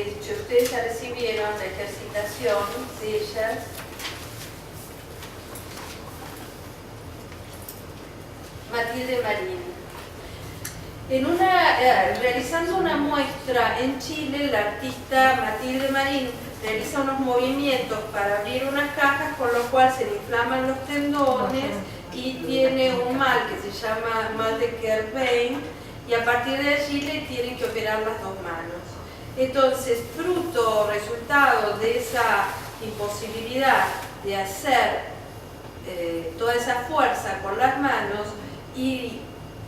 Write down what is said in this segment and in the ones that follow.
hecho, ustedes ya recibieron la ejercitación de ellas. Matilde Marín. Realizando una muestra en Chile, la artista Matilde Marín realiza unos movimientos para abrir unas cajas, con lo cual se le inflaman los tendones y tiene un mal que se llama mal de Kerbein, y a partir de allí le tienen que operar las dos manos. Entonces, resultado de esa imposibilidad de hacer toda esa fuerza con las manos, y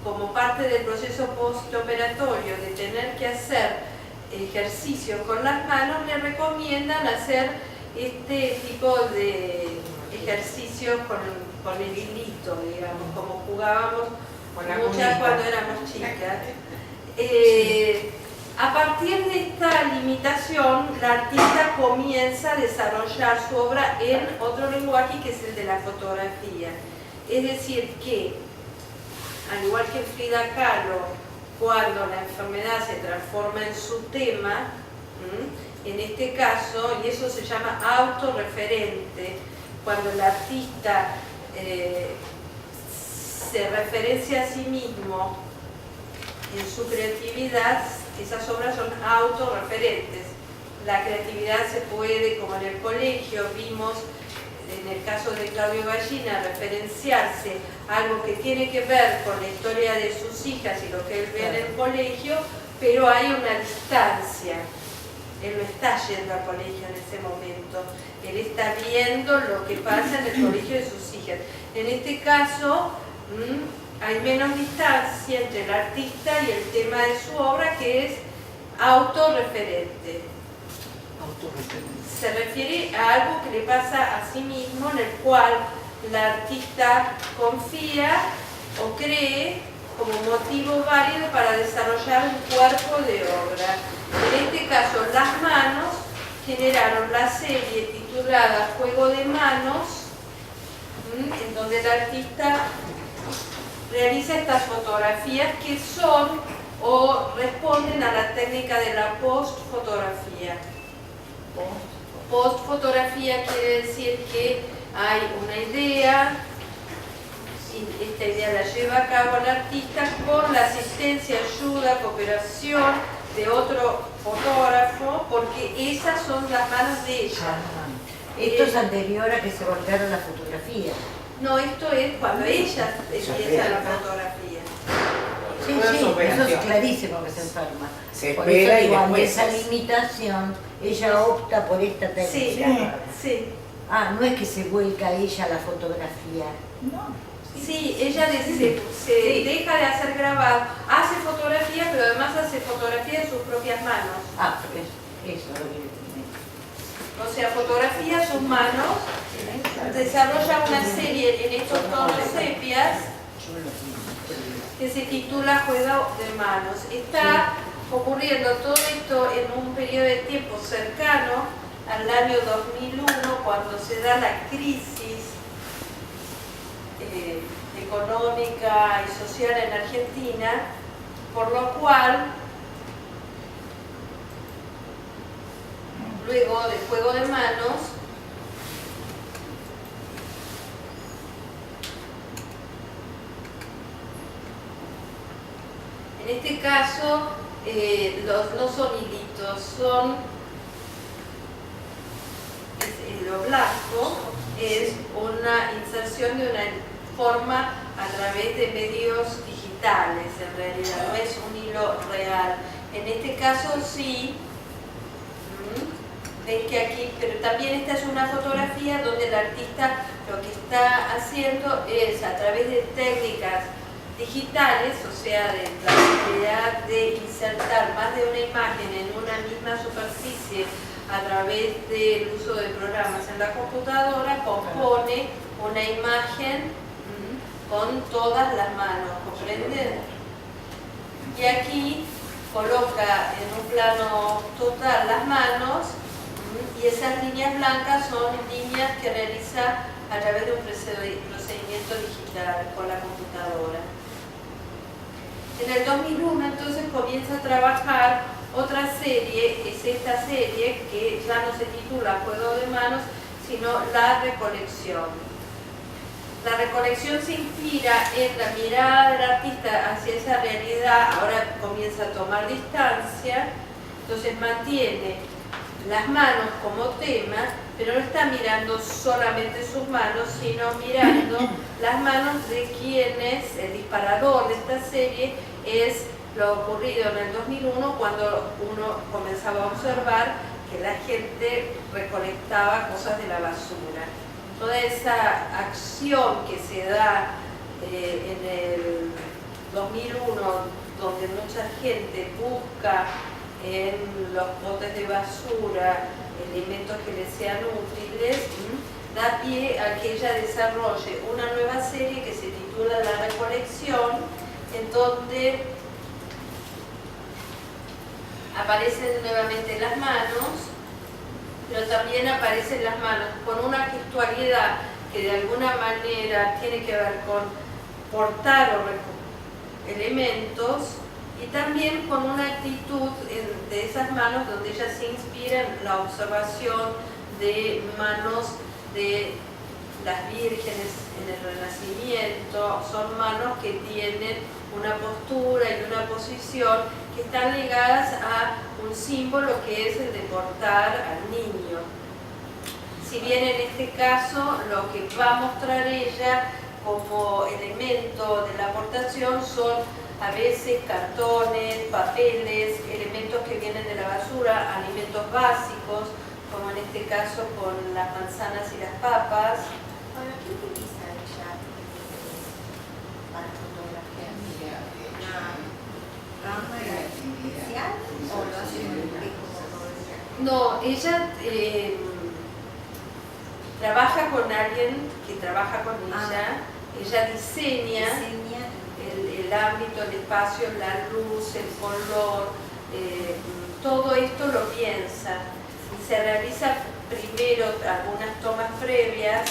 como parte del proceso postoperatorio de tener que hacer ejercicios con las manos, le recomiendan hacer este tipo de ejercicios con el hilito, digamos, como jugábamos muchas cuando éramos chicas. A partir de esta limitación, la artista comienza a desarrollar su obra en otro lenguaje, que es el de la fotografía. Es decir, que al igual que Frida Kahlo, cuando la enfermedad se transforma en su tema, en este caso, y eso se llama autorreferente, cuando el artista se referencia a sí mismo en su creatividad, esas obras son autorreferentes. La creatividad se puede, como en el colegio vimos, en el caso de Claudio Gallina, referenciarse a algo que tiene que ver con la historia de sus hijas y lo que él ve en el colegio, pero hay una distancia. Él no está yendo al colegio en ese momento, él está viendo lo que pasa en el colegio de sus hijas. En este caso, hay menos distancia entre el artista y el tema de su obra, que es autorreferente. Se refiere a algo que le pasa a sí mismo, en el cual la artista confía o cree como motivo válido para desarrollar un cuerpo de obra. En este caso, las manos generaron la serie titulada Juego de Manos, en donde el artista realiza estas fotografías que son o responden a la técnica de la postfotografía. Postfotografía quiere decir que hay una idea, y esta idea la lleva a cabo el artista con la asistencia, ayuda, cooperación de otro fotógrafo, porque esas son las manos de ella. Esto es anterior a que se volviera la fotografía. No, esto es cuando ella empieza la fotografía. Sí, eso es clarísimo que se enferma. Se por espera eso, y ante después esa limitación, ella opta por esta técnica. Sí. Ah, no es que se vuelca ella a la fotografía. No. Sí, ella se deja de hacer grabado, hace fotografía, pero además hace fotografía de sus propias manos. Ah, pero eso es lo que... O sea, fotografía sus manos, desarrolla una serie en estos tonos sepias que se titula Juego de Manos. Está ocurriendo todo esto en un periodo de tiempo cercano al año 2001, cuando se da la crisis económica y social en Argentina, por lo cual, luego de Juego de Manos, en este caso no son hilitos, son lo blanco, es una inserción de una forma a través de medios digitales, en realidad no es un hilo real. En este caso sí, ven que aquí, pero también esta es una fotografía donde el artista lo que está haciendo es, a través de técnicas digitales, o sea, de la posibilidad de insertar más de una imagen en una misma superficie a través del uso de programas en la computadora, compone una imagen con todas las manos, ¿comprenden? Y aquí coloca en un plano total las manos, y esas líneas blancas son líneas que realiza a través de un procedimiento digital con la computadora. En el 2001 entonces comienza a trabajar Otra serie es esta serie que ya no se titula Juego de Manos, sino La Recolección. La recolección se inspira en la mirada del artista hacia esa realidad, ahora comienza a tomar distancia, entonces mantiene las manos como tema, pero no está mirando solamente sus manos, sino mirando las manos de quienes, el disparador de esta serie es lo ocurrido en el 2001, cuando uno comenzaba a observar que la gente recolectaba cosas de la basura. Toda esa acción que se da en el 2001, donde mucha gente busca en los botes de basura elementos que les sean útiles, da pie a que ella desarrolle una nueva serie que se titula La Recolección, en donde aparecen nuevamente las manos, pero también aparecen las manos con una gestualidad que de alguna manera tiene que ver con portar o elementos, y también con una actitud de esas manos donde ella se inspira en la observación de manos de las vírgenes en el Renacimiento. Son manos que tienen una postura y una posición que están ligadas a un símbolo que es el de portar al niño. Si bien en este caso lo que va a mostrar ella como elemento de la aportación son a veces cartones, papeles, elementos que vienen de la basura, alimentos básicos, como en este caso con las manzanas y las papas. Bueno, ¿qué utiliza ella para fotografiar? ¿Una cámara especial o lo hace en un espejo como todo el día? No, ella trabaja con alguien que trabaja con ella diseña el ámbito, el espacio, la luz, el color, todo esto lo piensa. Se realiza primero algunas tomas previas,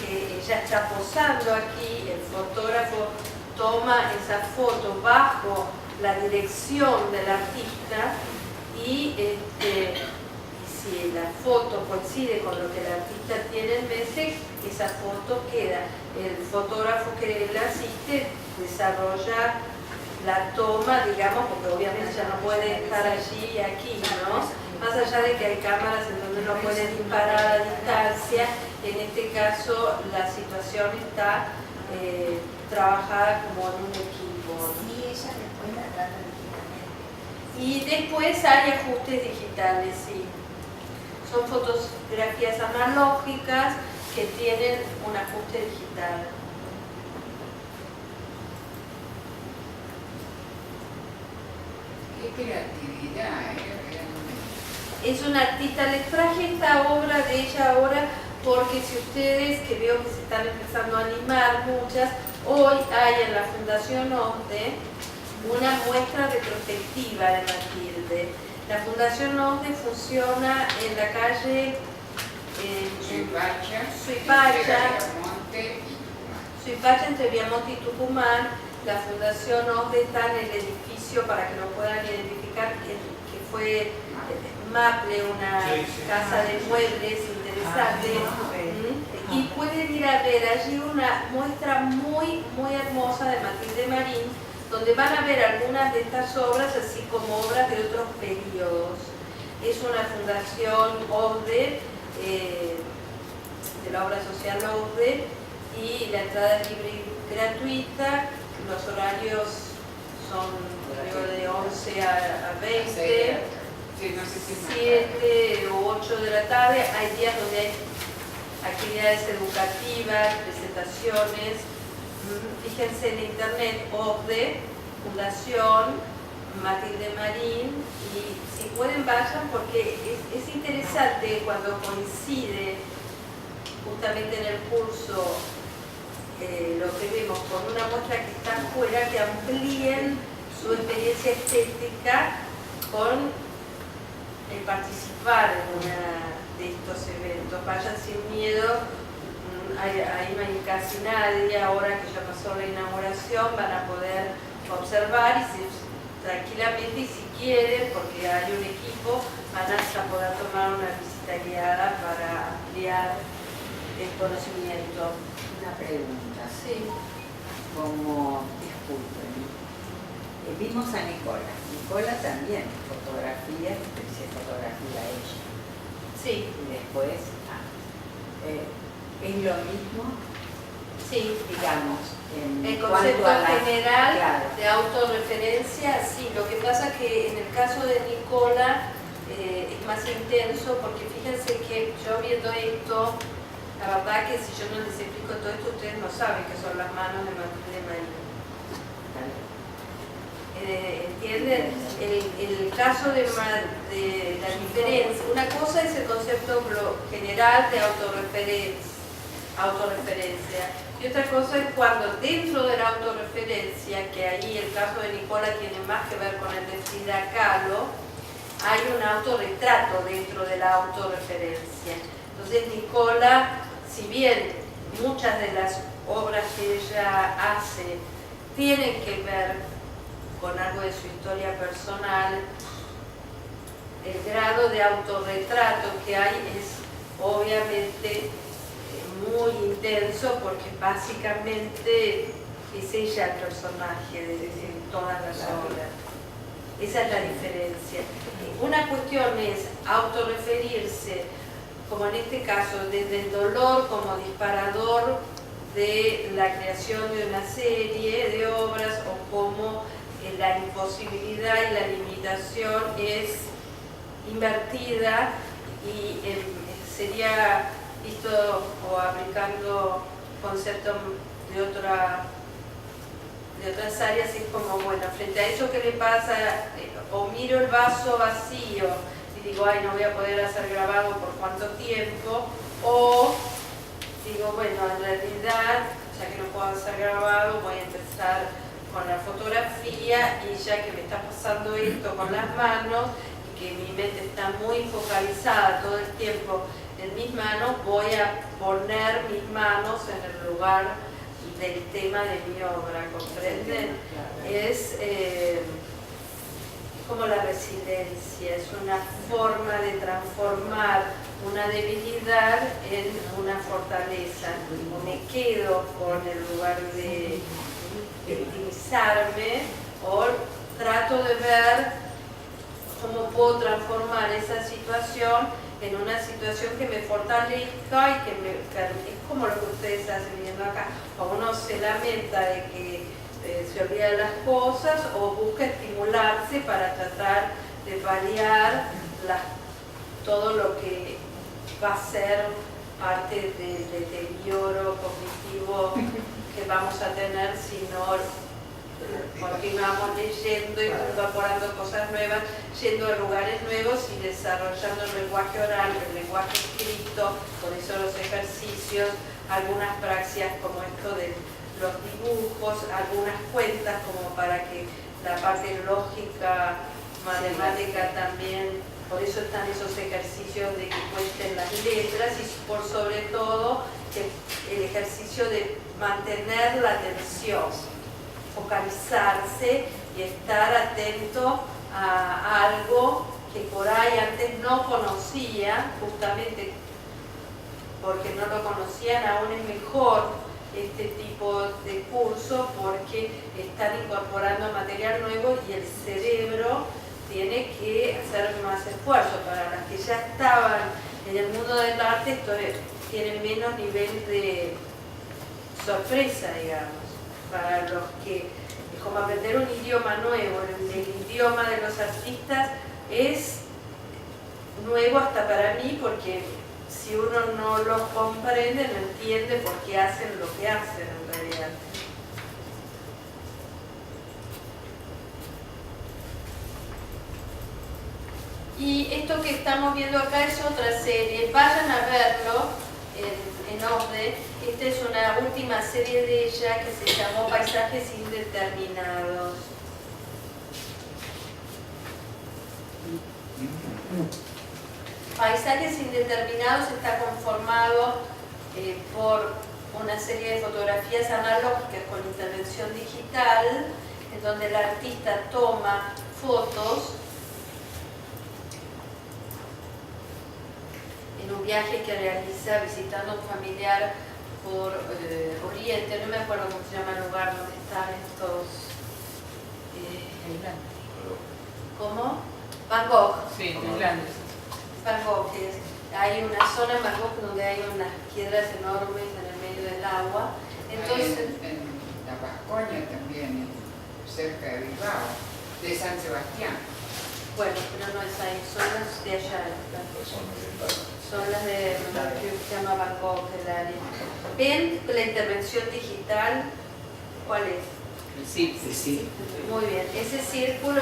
que ella está posando aquí, el fotógrafo toma esa foto bajo la dirección del artista y si la foto coincide con lo que el artista tiene en mente, esa foto queda. El fotógrafo que la asiste desarrolla la toma, digamos, porque obviamente ya no puede estar allí y aquí, ¿no? Más allá de que hay cámaras en donde uno puede disparar a distancia, en este caso la situación está trabajada como en un equipo, ¿no? Y ella después la trata digitalmente. Y después hay ajustes digitales, sí. Son fotografías analógicas que tienen un ajuste digital. Qué creatividad, realmente. Es una artista, les traje esta obra de ella ahora porque si ustedes, que veo que se están empezando a animar muchas, hoy hay en la Fundación OSDE una muestra retrospectiva de Matilde. La Fundación OSDE funciona en la calle Suipacha, entre Viamonte y Tucumán. La Fundación OSDE está en el edificio, para que lo puedan identificar, que fue Maple, una casa de muebles interesante. Y pueden ir a ver allí una muestra muy hermosa de Matilde Marín, donde van a ver algunas de estas obras, así como obras de otros periodos. Es una fundación OSDE, de la obra social OSDE, y la entrada es libre y gratuita. Los horarios son de 11 a 20, 7 o 8 de la tarde. Hay días donde hay actividades educativas, presentaciones. Fíjense en internet, OSDE, Fundación Matilde Marín, y si pueden vayan porque es interesante cuando coincide justamente en el curso lo que vemos con una muestra que está afuera, que amplíen su experiencia estética con el participar en una de estos eventos. Vayan sin miedo. Ahí no hay casi nadie, ahora que ya pasó la inauguración van a poder observar y tranquilamente, y si quieren, porque hay un equipo, van a poder tomar una visita guiada para ampliar el conocimiento. Una pregunta. Sí. Como, disculpen, vimos a Nicola. Nicola también fotografía, se fotografía ella. Sí. Y después, ¿es lo mismo? Sí. Digamos, el concepto general claro, de autorreferencia, sí. Lo que pasa es que en el caso de Nicola es más intenso, porque fíjense que yo viendo esto, la verdad que si yo no les explico todo esto, ustedes no saben qué son las manos de Matilde Marín. ¿Entienden? El caso de la diferencia, una cosa es el concepto general de autorreferencia, y otra cosa es cuando dentro de la autorreferencia, que ahí el caso de Nicola tiene más que ver con el de Frida Kahlo, hay un autorretrato dentro de la autorreferencia. Entonces Nicola, si bien muchas de las obras que ella hace tienen que ver con algo de su historia personal, el grado de autorretrato que hay es obviamente muy intenso, porque básicamente es ella el personaje de todas las obras. Esa es la diferencia. Una cuestión es autorreferirse, como en este caso, desde el dolor como disparador de la creación de una serie de obras, o como la imposibilidad y la limitación es invertida y sería visto o aplicando conceptos de otras áreas, es como, bueno, frente a eso que le pasa, o miro el vaso vacío y digo, ay, no voy a poder hacer grabado por cuánto tiempo, o digo, bueno, en realidad, ya que no puedo hacer grabado, voy a empezar con la fotografía, y ya que me está pasando esto con las manos y que mi mente está muy focalizada todo el tiempo en mis manos, voy a poner mis manos en el lugar del tema de mi obra, ¿comprenden? Es como la resiliencia, es una forma de transformar una debilidad en una fortaleza. O me quedo con el lugar de victimizarme, o trato de ver cómo puedo transformar esa situación en una situación que me fortalezca y que es como lo que ustedes hacen viendo acá. O uno se lamenta de que se olvida de las cosas, o busca estimularse para tratar de paliar todo lo que va a ser parte del deterioro cognitivo que vamos a tener si no continuamos leyendo y incorporando cosas nuevas, yendo a lugares nuevos y desarrollando el lenguaje oral, el lenguaje escrito, por eso los ejercicios, algunas praxias como esto de los dibujos, algunas cuentas como para que la parte lógica, matemática también, por eso están esos ejercicios de que cuenten las letras, y por sobre todo el ejercicio de mantener la atención, focalizarse y estar atento a algo que por ahí antes no conocía, justamente porque no lo conocían. Aún es mejor este tipo de curso porque están incorporando material nuevo y el cerebro tiene que hacer más esfuerzo. Para las que ya estaban en el mundo del arte, esto tiene menos nivel de sorpresa, digamos. Para los que es como aprender un idioma nuevo, el idioma de los artistas es nuevo hasta para mí, porque si uno no lo comprende, no entiende por qué hacen lo que hacen en realidad. Y esto que estamos viendo acá es otra serie, vayan a verlo en orden. Esta es una última serie de ella que se llamó Paisajes Indeterminados. Paisajes Indeterminados está conformado por una serie de fotografías analógicas con intervención digital, en donde el artista toma fotos un viaje que realiza visitando a un familiar por Oriente, no me acuerdo cómo se llama el lugar donde están estos... ¿Cómo? Bangkok. Sí, Tailandia. Bangkok, hay una zona en Bangkok donde hay unas piedras enormes en el medio del agua. Entonces, en la Vasconia también, cerca de Bilbao, de San Sebastián. bueno, pero no es ahí, son las de allá. Son las de que se llama Bangkok, el área. ¿Ven la intervención digital? ¿Cuál es? Sí. Muy bien, ese círculo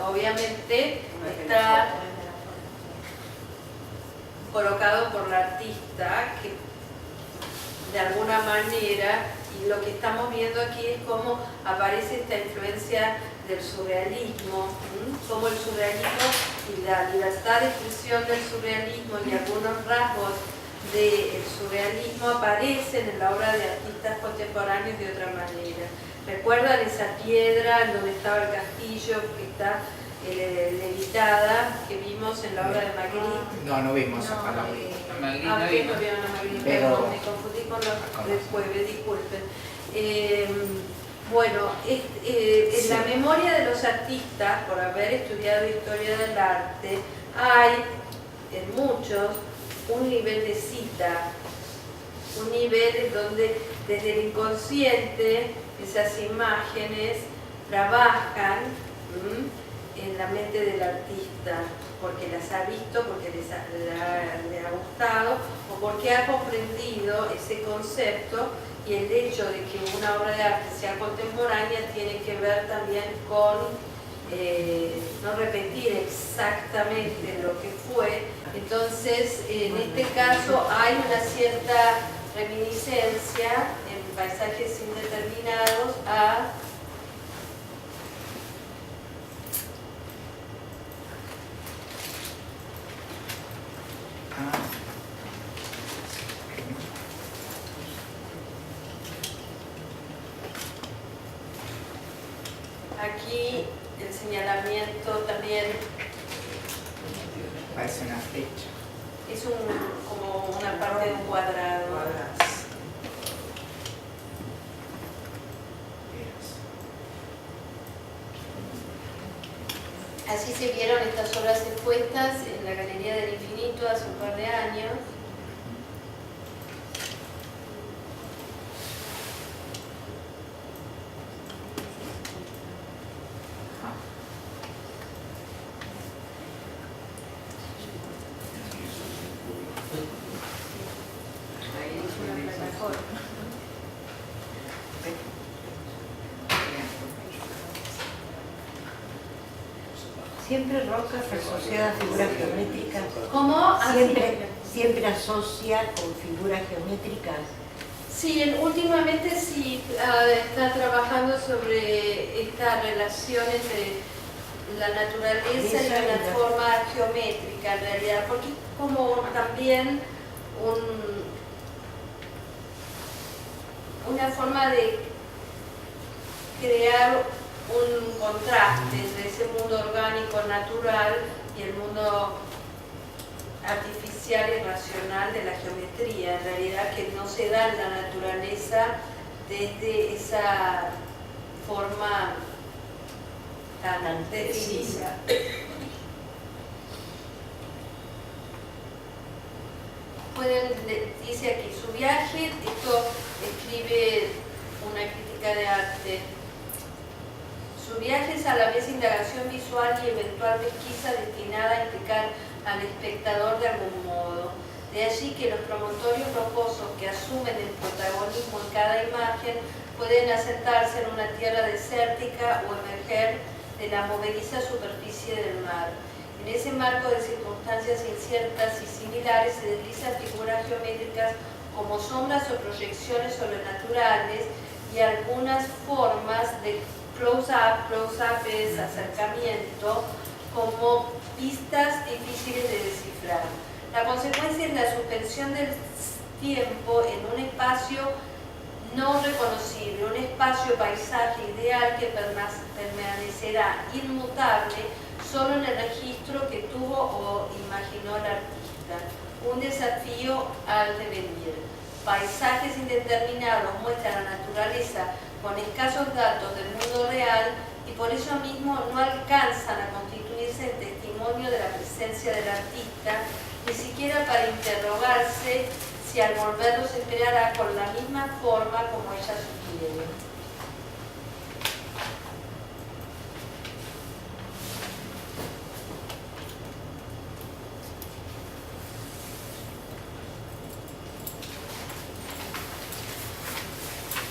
obviamente está colocado por la artista que de alguna manera, y lo que estamos viendo aquí es cómo aparece esta influencia del surrealismo, cómo el surrealismo y la libertad de expresión del surrealismo y algunos rasgos del surrealismo aparecen en la obra de artistas contemporáneos de otra manera. ¿Recuerdan esa piedra en donde estaba el castillo que está levitada, que vimos en la obra de Magritte? No vimos a Ah, Magritte. no vieron a Magritte, Pero- perdón, me confundí con los del jueves, disculpen. Bueno, en la memoria de los artistas, por haber estudiado historia del arte, hay en muchos un nivel de cita, un nivel en donde desde el inconsciente esas imágenes trabajan en la mente del artista, porque las ha visto, porque le ha gustado o porque ha comprendido ese concepto, y el hecho de que una obra de arte sea contemporánea tiene que ver también con no repetir exactamente lo que fue. Entonces, en este caso hay una cierta reminiscencia en paisajes indeterminados a aquí el señalamiento también Parece una flecha. es como una parte de un cuadrado. Así se vieron estas obras expuestas en la Galería del Infinito hace un par de años. Ahí es una plataforma. Siempre rocas asociadas a figuras geométricas. ¿Cómo? Siempre asocia con figuras geométricas. Sí, últimamente sí está trabajando sobre esta relación entre la naturaleza y una forma geométrica en realidad, porque es como también una forma de crear un contraste entre ese mundo orgánico natural y el mundo artificial y racional de la geometría, en realidad que no se da en la naturaleza desde esa forma tan definida. Dice aquí, su viaje, esto escribe una crítica de arte. Su viaje es a la vez indagación visual y eventual pesquisa destinada a implicar al espectador de algún modo. De allí que los promontorios rocosos que asumen el protagonismo en cada imagen pueden asentarse en una tierra desértica o emerger de la movediza superficie del mar. En ese marco de circunstancias inciertas y similares se deslizan figuras geométricas como sombras o proyecciones sobrenaturales y algunas formas de close-up es acercamiento, como pistas difíciles de descifrar. La consecuencia es la suspensión del tiempo en un espacio no reconocible, un espacio paisaje ideal que permanecerá inmutable solo en el registro que tuvo o imaginó el artista. Un desafío al devenir. Paisajes indeterminados muestran la naturaleza con escasos datos del mundo real y por eso mismo no alcanzan a constituirse en testimonio de la presencia del artista, ni siquiera para interrogarse si al volverlos esperará con la misma forma como ella sugiere.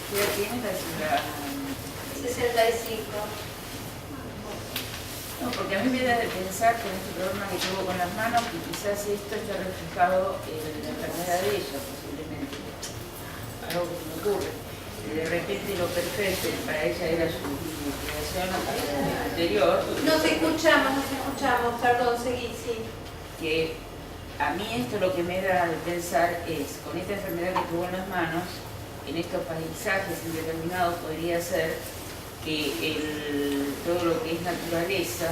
¿Qué edad tienes la 65. No, porque a mí me da de pensar con este problema que tuvo con las manos que quizás esto está reflejado en la enfermedad de ella, posiblemente. Algo que se me ocurre. Que de repente lo perfecto para ella era su creación anterior. No te escuchamos, perdón, seguí, sí. Que a mí esto lo que me da de pensar es, con esta enfermedad que tuvo en las manos, en estos paisajes indeterminados podría ser que todo lo que es naturaleza.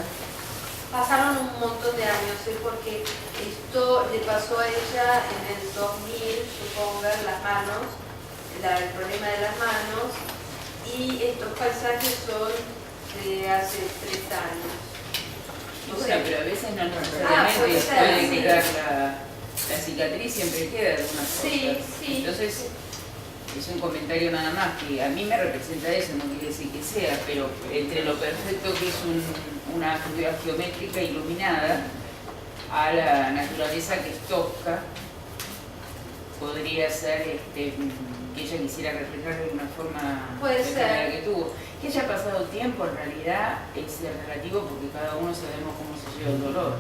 Pasaron un montón de años, ¿sí? Porque esto le pasó a ella en el 2000, supongan, las manos, el problema de las manos, y estos paisajes son de hace 3 años. No sé, pero a veces no necesariamente puede ser, puede sí. quedar la cicatriz, siempre queda algunas cosas. Sí, sí. Entonces, es un comentario nada más que a mí me representa eso, no quiere decir que sea, pero entre lo perfecto que es una figura geométrica iluminada a la naturaleza que es tosca, podría ser que ella quisiera reflejar de una forma Puede de la ser. que tuvo. Que haya pasado tiempo en realidad es relativo porque cada uno sabemos cómo se lleva el dolor.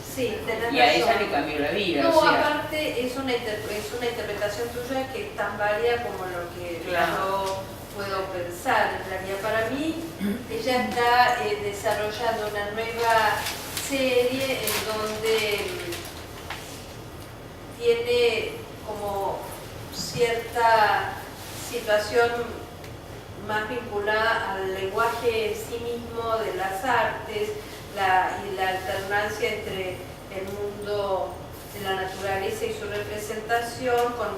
Sí, tenés Y a razón. ella le cambió la vida. No, o sea, aparte es una interpretación tuya que es tan válida como lo que Claro. yo puedo pensar. En realidad para mí ella está desarrollando una nueva serie en donde tiene como cierta situación más vinculada al lenguaje en sí mismo de las artes y la alternancia entre el mundo de la naturaleza y su representación con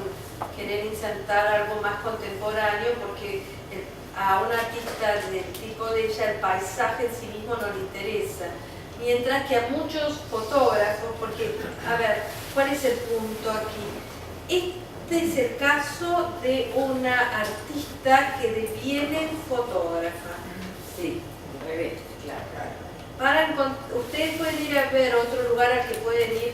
querer insertar algo más contemporáneo porque a un artista del tipo de ella el paisaje en sí mismo no le interesa. Mientras que a muchos fotógrafos, porque, a ver, ¿cuál es el punto aquí? Este es el caso de una artista que deviene fotógrafa. sí, al revés, claro. Ustedes pueden ir a ver otro lugar al que pueden ir,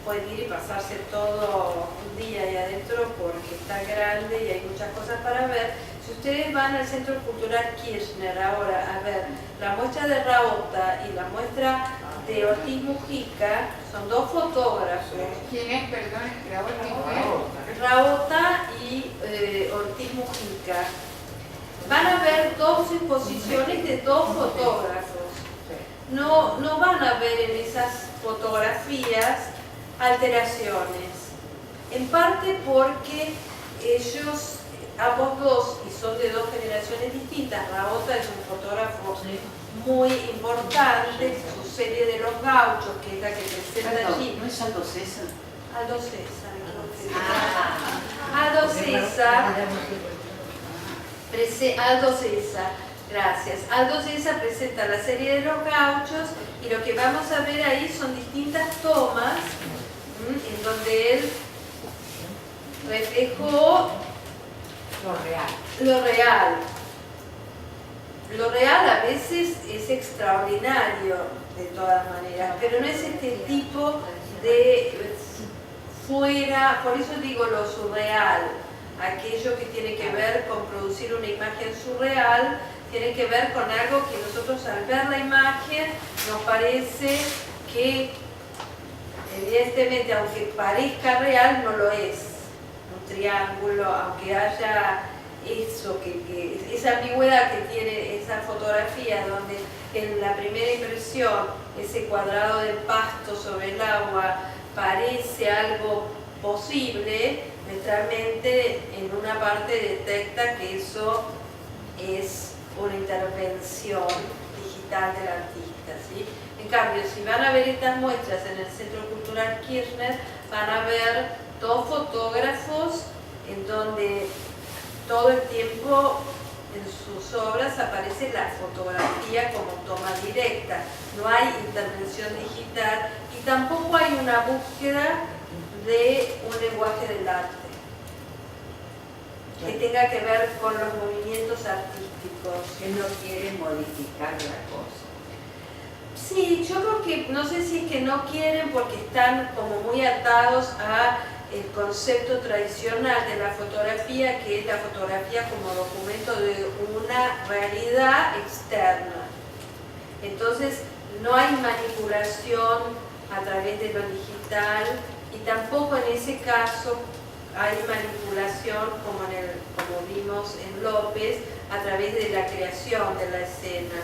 pueden ir y pasarse todo un día ahí adentro porque está grande y hay muchas cosas para ver. Si ustedes van al Centro Cultural Kirchner ahora a ver la muestra de Raota y la muestra de Ortiz Mujica, son 2 fotógrafos. ¿Quién es, perdón, la Raota y Ortiz Mujica. Van a ver 2 exposiciones de 2 fotógrafos. No van a ver en esas fotografías alteraciones. En parte porque ellos, ambos 2, y son de 2 generaciones distintas. Raota es un fotógrafo muy importante, su serie de los gauchos, que es la que presenta allí. ¿No es Aldo César? Aldo César, Aldo César, Aldo César, gracias. Aldo César presenta la serie de los gauchos y lo que vamos a ver ahí son distintas tomas en donde él reflejó lo real. Lo real a veces es extraordinario de todas maneras, pero no es este tipo de fuera, por eso digo lo surreal, aquello que tiene que ver con producir una imagen surreal, tiene que ver con algo que nosotros al ver la imagen nos parece que evidentemente aunque parezca real no lo es, un triángulo, aunque haya eso, esa ambigüedad que tiene esa fotografía donde en la primera impresión ese cuadrado de pasto sobre el agua parece algo posible, nuestra mente en una parte detecta que eso es una intervención digital del artista, ¿sí? En cambio, si van a ver estas muestras en el Centro Cultural Kirchner, van a ver dos fotógrafos en donde todo el tiempo en sus obras aparece la fotografía como toma directa, no hay intervención digital y tampoco hay una búsqueda de un lenguaje del arte que tenga que ver con los movimientos artísticos. Que no quieren modificar la cosa. Sí, yo creo que, no sé si es que no quieren porque están como muy atados a el concepto tradicional de la fotografía, que es la fotografía como documento de una realidad externa. Entonces, no hay manipulación a través de lo digital y tampoco en ese caso hay manipulación como vimos en López a través de la creación de la escena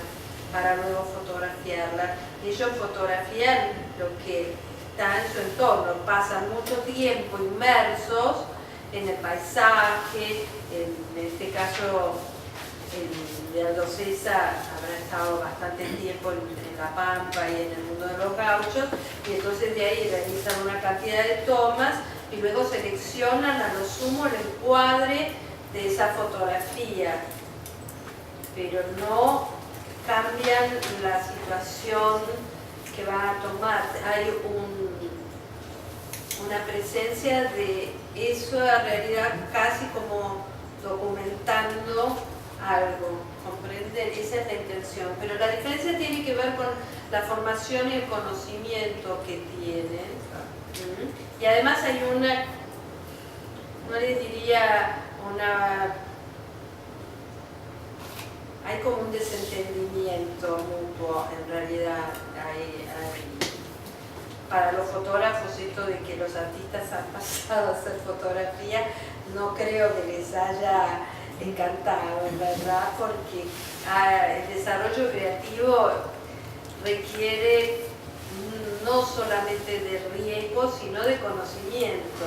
para luego fotografiarla. Ellos fotografían lo que está en su entorno, pasan mucho tiempo inmersos en el paisaje, en este caso Leandro César habrá estado bastante tiempo en La Pampa y en el mundo de los gauchos, y entonces de ahí realizan una cantidad de tomas y luego seleccionan a lo sumo el encuadre de esa fotografía, pero no cambian la situación que van a tomar. Hay una presencia de eso en realidad casi como documentando algo, ¿comprenden? Esa es la intención, pero la diferencia tiene que ver con la formación y el conocimiento que tienen. Y además hay una, no les diría hay como un desentendimiento mutuo en realidad. Para los fotógrafos esto de que los artistas han pasado a hacer fotografía no creo que les haya encantado, en verdad, porque el desarrollo creativo requiere no solamente de riesgo, sino de conocimiento.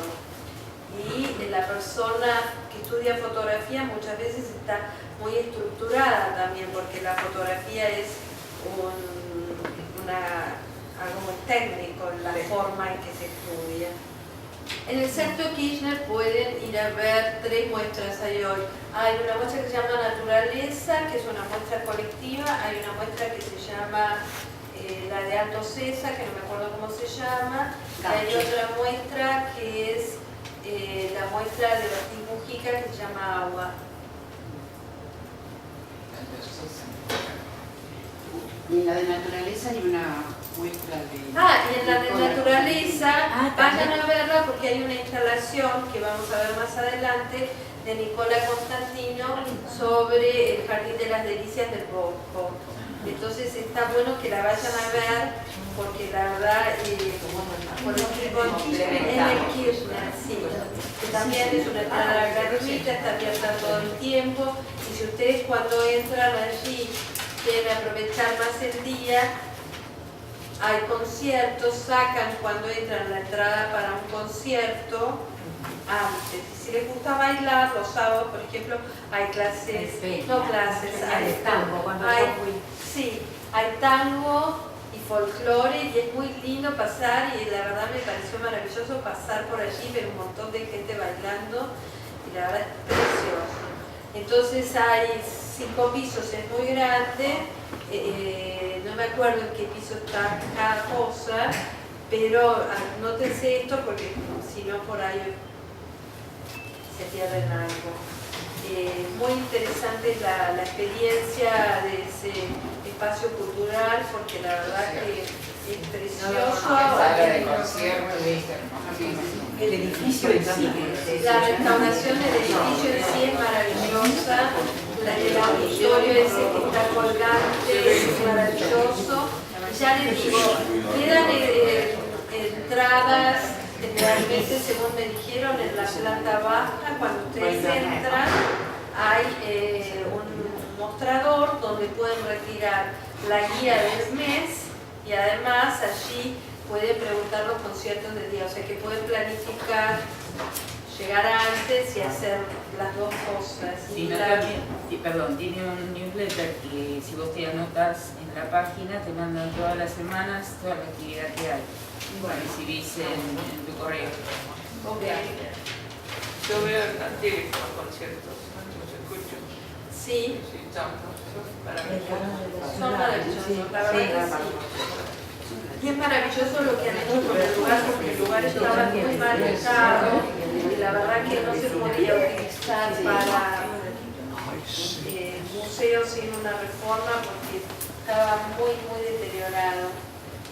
Y la persona que estudia fotografía muchas veces está muy estructurada también, porque la fotografía es algo muy técnico en la forma en que se estudia. En el Centro Kirchner pueden ir a ver 3 muestras hay hoy. Hay una muestra que se llama Naturaleza, que es una muestra colectiva. Hay una muestra que se llama la de Alto César, que no me acuerdo cómo se llama. Y hay otra muestra que es la muestra de Martín Mujica, que se llama Agua. Y en la de naturaleza hay una muestra de... Y en la de naturaleza, vayan a verla porque hay una instalación que vamos a ver más adelante de Nicola Constantino sobre el Jardín de las Delicias del Bosco. Entonces está bueno que la vayan a ver porque la verdad, por en el Kirchner, sí, que también es una entrada gratuita, está abierta todo el tiempo, y si ustedes cuando entran allí quieren aprovechar más el día, hay conciertos, sacan cuando entran la entrada para un concierto antes. Y si les gusta bailar, los sábados, por ejemplo, hay clases, hay tango, sí, hay tango y folclore, y es muy lindo pasar, y la verdad me pareció maravilloso pasar por allí, ver un montón de gente bailando, y la verdad es precioso. Entonces hay 5 pisos, es muy grande, no me acuerdo en qué piso está cada cosa, pero anótense esto porque si no por ahí se pierden algo. Muy interesante la experiencia de ese espacio cultural, porque la verdad que es precioso. El edificio en sí. La restauración del edificio en sí es maravillosa. El auditorio ese que está colgante es maravilloso. Ya les digo, quedan entradas, generalmente según me dijeron, en la planta baja. Cuando ustedes entran hay un mostrador donde pueden retirar la guía del mes, y además allí pueden preguntar los conciertos del día, o sea que pueden planificar llegar antes y hacer las dos cosas. Sí, no, perdón, tiene un newsletter que si vos te anotas en la página te mandan todas las semanas toda la actividad que hay. Bueno, recibís en tu correo. Okay. Yo veo en la tele los conciertos, los escucho. Sí, Sí, son maravillosos. son maravillosos, la verdad que sí. Y es maravilloso lo que han hecho con el lugar, porque el lugar estaba muy mal dejado y la verdad que no se podía utilizar para museo sin una reforma porque estaba muy, muy deteriorado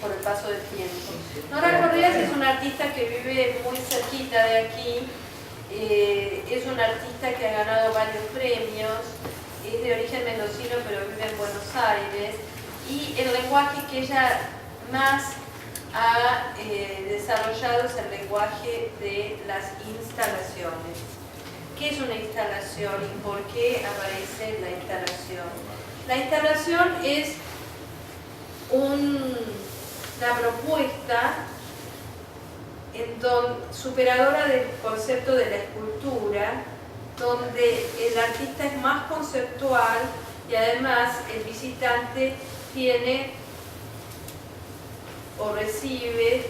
por el paso del tiempo. Nora Correas es una artista que vive muy cerquita de aquí, es una artista que ha ganado varios premios, es de origen mendocino pero vive en Buenos Aires, y el lenguaje que ella más ha desarrollado es el lenguaje de las instalaciones. ¿Qué es una instalación y por qué aparece la instalación? La instalación es una propuesta superadora del concepto de la escultura, donde el artista es más conceptual y además el visitante tiene o recibe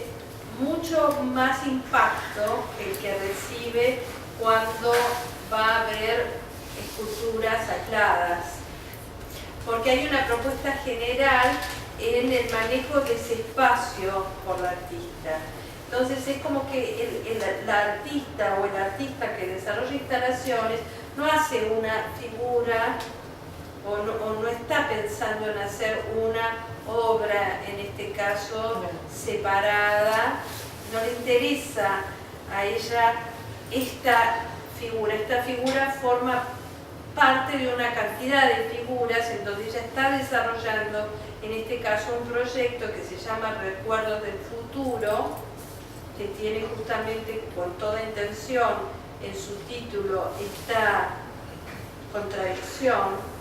mucho más impacto que el que recibe cuando va a ver esculturas aisladas, porque hay una propuesta general en el manejo de ese espacio por la artista. Entonces es como que la artista o el artista que desarrolla instalaciones no hace una figura o no está pensando en hacer una obra, en este caso, separada, no le interesa a ella esta figura. Esta figura forma parte de una cantidad de figuras en donde ella está desarrollando, en este caso, un proyecto que se llama Recuerdos del Futuro, que tiene justamente con toda intención en su título esta contradicción.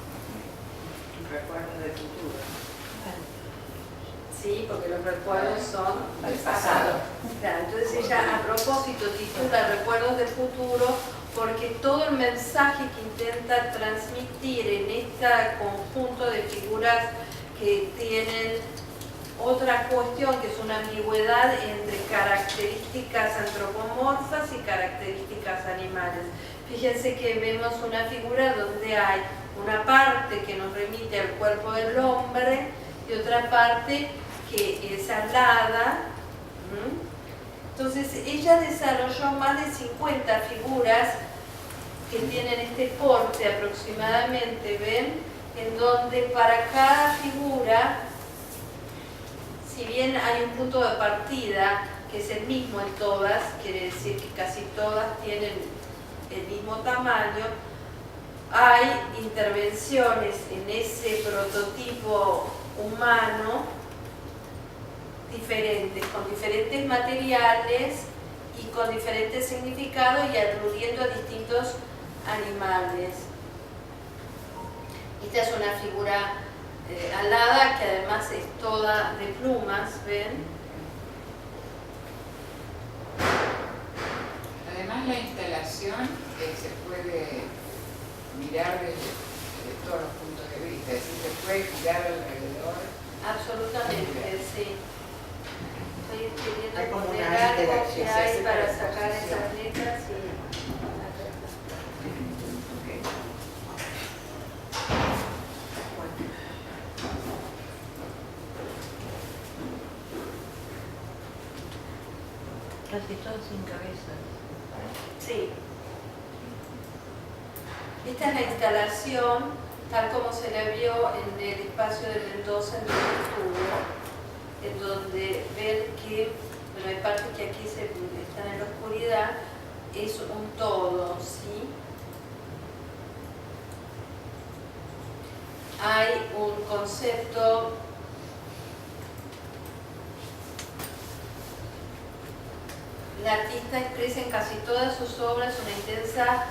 Recuerdos del futuro. Sí, porque los recuerdos son del pasado. Claro, entonces ella a propósito titula Recuerdos del Futuro porque todo el mensaje que intenta transmitir en este conjunto de figuras que tienen otra cuestión, que es una ambigüedad entre características antropomorfas y características animales. Fíjense que vemos una figura donde hay una parte que nos remite al cuerpo del hombre y otra parte que es alada. Entonces ella desarrolló más de 50 figuras que tienen este porte aproximadamente, ¿ven? En donde para cada figura, si bien hay un punto de partida que es el mismo en todas, quiere decir que casi todas tienen el mismo tamaño, hay intervenciones en ese prototipo humano diferentes, con diferentes materiales y con diferentes significados y aludiendo a distintos animales. Esta es una figura alada que además es toda de plumas, ¿ven? Además la instalación se puede mirar desde todos los puntos de vista, es decir, se puede girar alrededor. Absolutamente, sí. Estoy Hay escribiendo como con el una largo interacción, que se hay hace para por sacar exposición. esas letras y... Casi todos sin cabeza. Sí. Esta es la instalación, tal como se la vio en el espacio de Mendoza en el estudio, en donde ven que, bueno, hay partes que aquí están en la oscuridad, es un todo, ¿sí? Hay un concepto la artista expresa en casi todas sus obras una intensa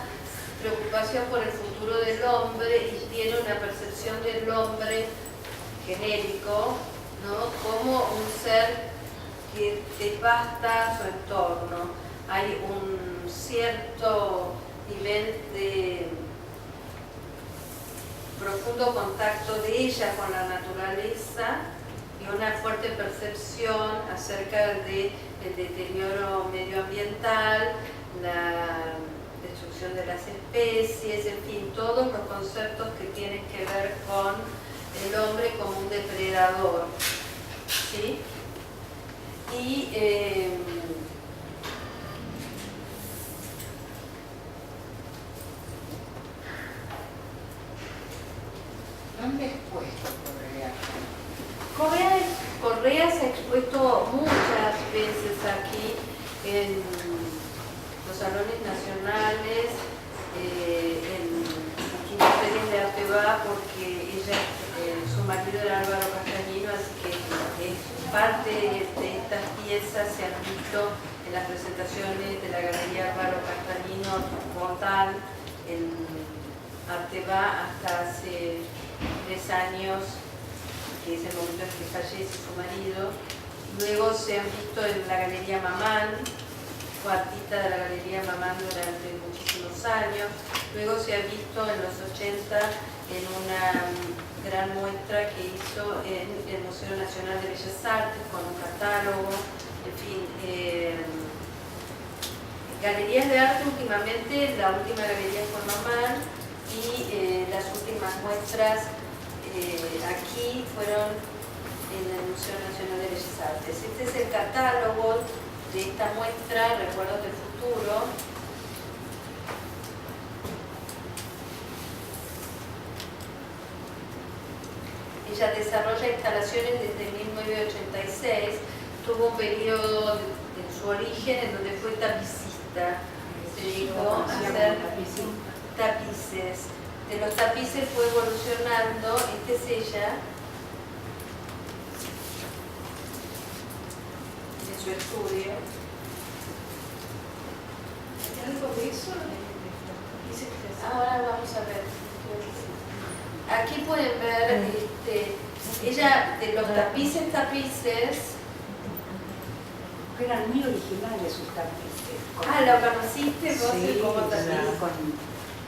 preocupación por el futuro del hombre y tiene una percepción del hombre genérico, ¿no? Como un ser que devasta su entorno. hay un cierto nivel de profundo contacto de ella con la naturaleza y una fuerte percepción acerca del deterioro medioambiental, la destrucción de las especies, en fin, todos los conceptos que tienen que ver con el hombre como un depredador, ¿sí? Y ¿dónde es puesto Correa? Correa se ha expuesto muchas veces aquí en los salones nacionales, en distintas ferias de Arte porque ella, su marido era Álvaro Castañino, así que parte de estas piezas se han visto en las presentaciones de la Galería Álvaro Castañino Montal en Arteba hasta hace 3 años, que es el momento en que fallece su marido. Luego se han visto en la Galería Mamán, fue artista de la Galería Mamán durante muchísimos años. Luego se ha visto en los 80 en una gran muestra que hizo en el Museo Nacional de Bellas Artes con un catálogo, en fin. Galerías de arte últimamente, la última galería fue Mamán y las últimas muestras aquí fueron en el Museo Nacional de Bellas Artes. Este es el catálogo de esta muestra, Recuerdos del Futuro. Ella desarrolla instalaciones desde 1986, tuvo un periodo en su origen en donde fue tapicista, se dedicó a hacer tapices. De los tapices fue evolucionando, esta es ella, en su estudio. ¿Hay algo de eso? Ahora vamos a ver. Aquí pueden ver, ella de los tapices, Eran muy originales sus tapices. ¿lo conociste vos? Sí, Como tapiz?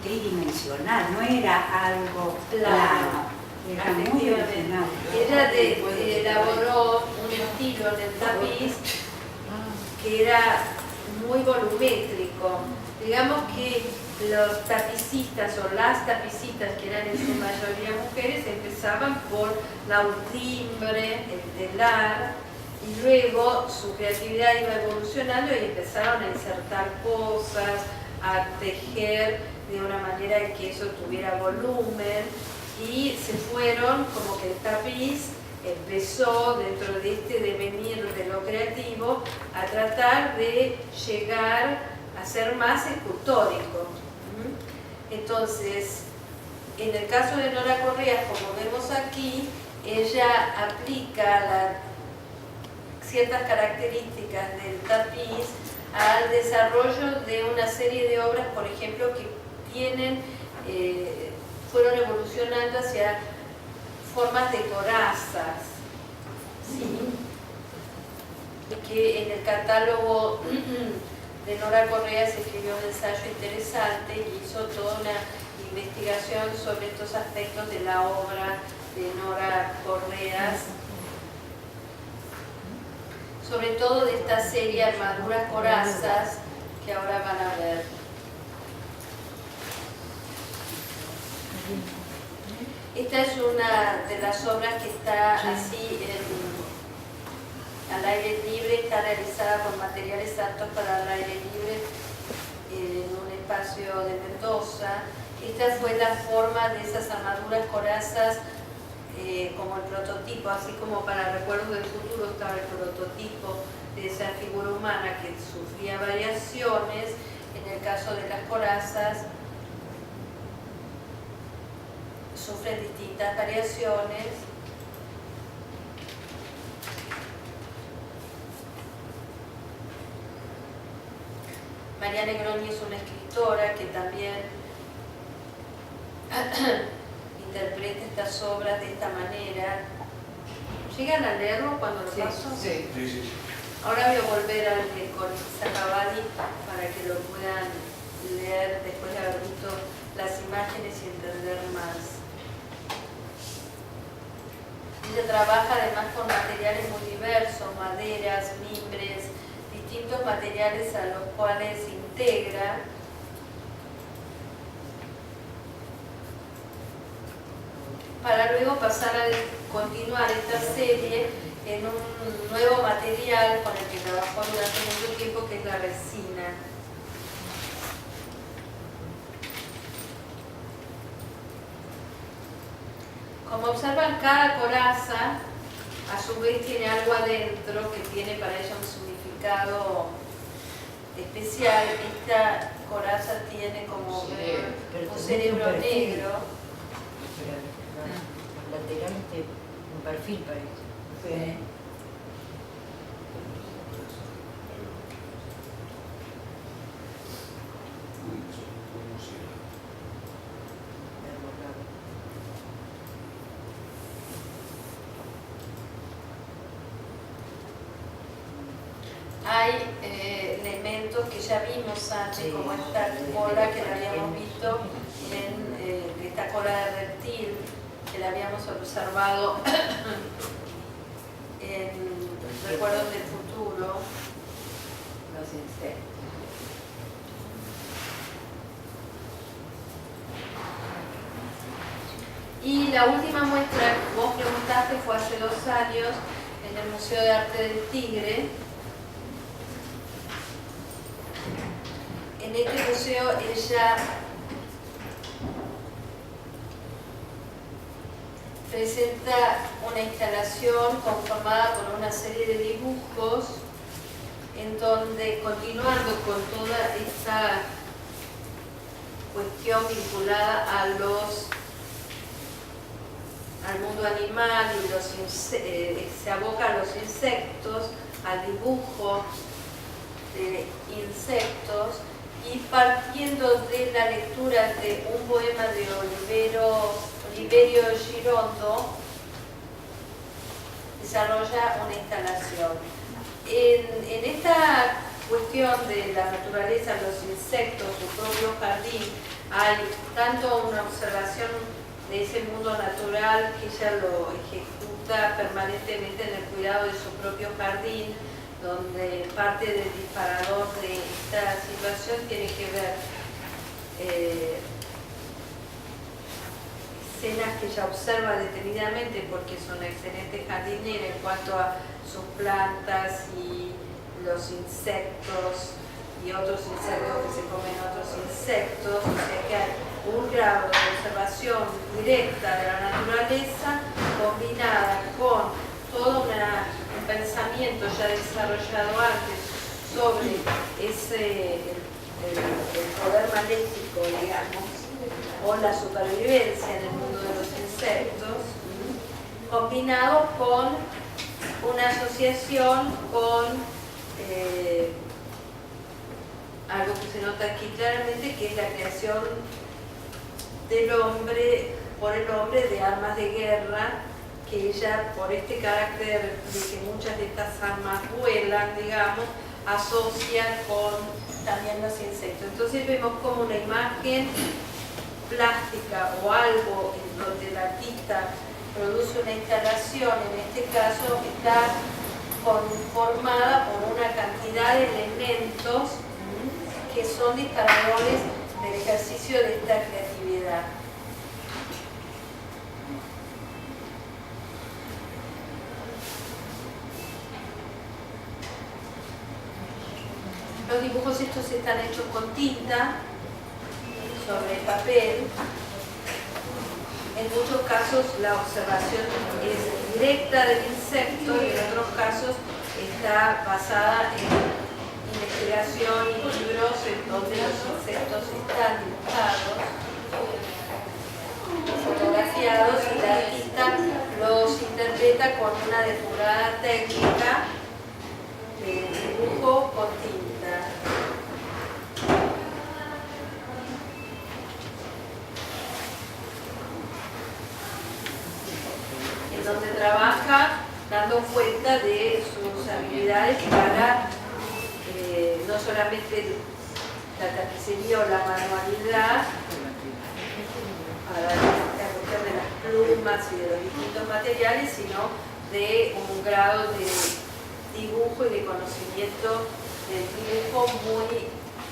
Tridimensional, no era algo plano, era muy original. Ella elaboró un estilo en el tapiz que era muy volumétrico. Digamos que los tapicistas o las tapicistas, que eran en su mayoría mujeres, empezaban por la ultrimbre, el telar, y luego su creatividad iba evolucionando y empezaron a insertar cosas, a tejer de una manera en que eso tuviera volumen, y se fueron, como que el tapiz empezó dentro de este devenir de lo creativo a tratar de llegar a ser más escultórico. Entonces, en el caso de Nora Correa, como vemos aquí, ella aplica ciertas características del tapiz al desarrollo de una serie de obras, por ejemplo, que fueron evolucionando hacia formas de corazas, ¿sí? Que en el catálogo de Nora Correa se escribió un ensayo interesante y hizo toda una investigación sobre estos aspectos de la obra de Nora Correa, sobre todo de esta serie Armaduras Corazas que ahora van a ver. Esta es una de las obras que está así al aire libre, está realizada con materiales aptos para el aire libre en un espacio de Mendoza. Esta fue la forma de esas armaduras corazas como el prototipo, así como para Recuerdos del Futuro estaba el prototipo de esa figura humana que sufría variaciones. En el caso de las corazas sufren distintas variaciones. María Negroni es una escritora que también interpreta estas obras de esta manera. ¿Llegan a leerlo cuando lo paso? Sí. Ahora voy a volver al de Corinza Cavalli para que lo puedan leer después de haber visto las imágenes y entender más. Ella trabaja además con materiales muy diversos, maderas, mimbres, distintos materiales a los cuales integra para luego pasar a continuar esta serie en un nuevo material con el que trabajó durante mucho tiempo, que es la resina. Como observan, cada coraza a su vez tiene algo adentro que tiene para ella un significado especial. Esta coraza tiene como un cerebro negro. Lateralmente un perfil parece. Sí. Hay elementos que ya vimos antes, Sí, como esta cola que la habíamos visto en esta cola de reptil, que la habíamos observado en Recuerdos del Futuro. Los insectos. Y la última muestra que vos preguntaste fue hace 2 años en el Museo de Arte del Tigre. En este museo ella presenta una instalación conformada por una serie de dibujos en donde, continuando con toda esta cuestión vinculada al mundo animal y se aboca a los insectos, al dibujo de insectos, y partiendo de la lectura de un poema de Oliverio Girondo, desarrolla una instalación. En esta cuestión de la naturaleza, los insectos, su propio jardín, hay tanto una observación de ese mundo natural que ella lo ejecuta permanentemente en el cuidado de su propio jardín, donde parte del disparador de esta situación tiene que ver escenas que ella observa detenidamente porque es una excelente jardinera en cuanto a sus plantas y los insectos y otros insectos que se comen otros insectos, o sea que hay un grado de observación directa de la naturaleza combinada con todo un pensamiento ya desarrollado antes sobre el poder maléfico, digamos, o la supervivencia en el mundo de los insectos, combinado con una asociación con algo que se nota aquí claramente, que es la creación del hombre, por el hombre, de armas de guerra, que ella, por este carácter de que muchas de estas armas vuelan, digamos, asocia con también los insectos. Entonces vemos como una imagen plástica o algo en donde el artista produce una instalación, en este caso está conformada por una cantidad de elementos que son disparadores del ejercicio de esta creatividad. Los dibujos estos están hechos con tinta sobre papel. En muchos casos la observación es directa del insecto y en otros casos está basada en investigación y libros en donde los insectos están dibujados, fotografiados, y la artista los interpreta con una depurada técnica de dibujo con tinta. En donde trabaja dando cuenta de sus habilidades para no solamente la tapicería o la manualidad, para la cuestión de las plumas y de los distintos materiales, sino de un grado de dibujo y de conocimiento del dibujo muy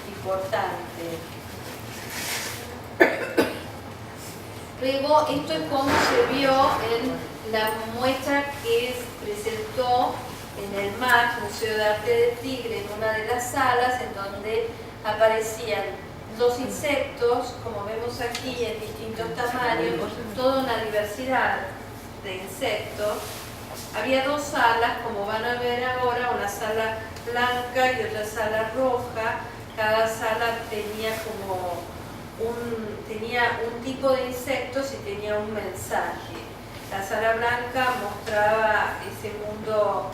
importante. Luego, esto es como se vio en la muestra que presentó en el MAC, Museo de Arte de Tigre, en una de las salas, en donde aparecían los insectos, como vemos aquí, en distintos tamaños, toda una diversidad de insectos. Había dos salas, como van a ver ahora, una sala blanca y otra sala roja. Cada sala tenía un tipo de insectos y tenía un mensaje. La sala blanca mostraba ese mundo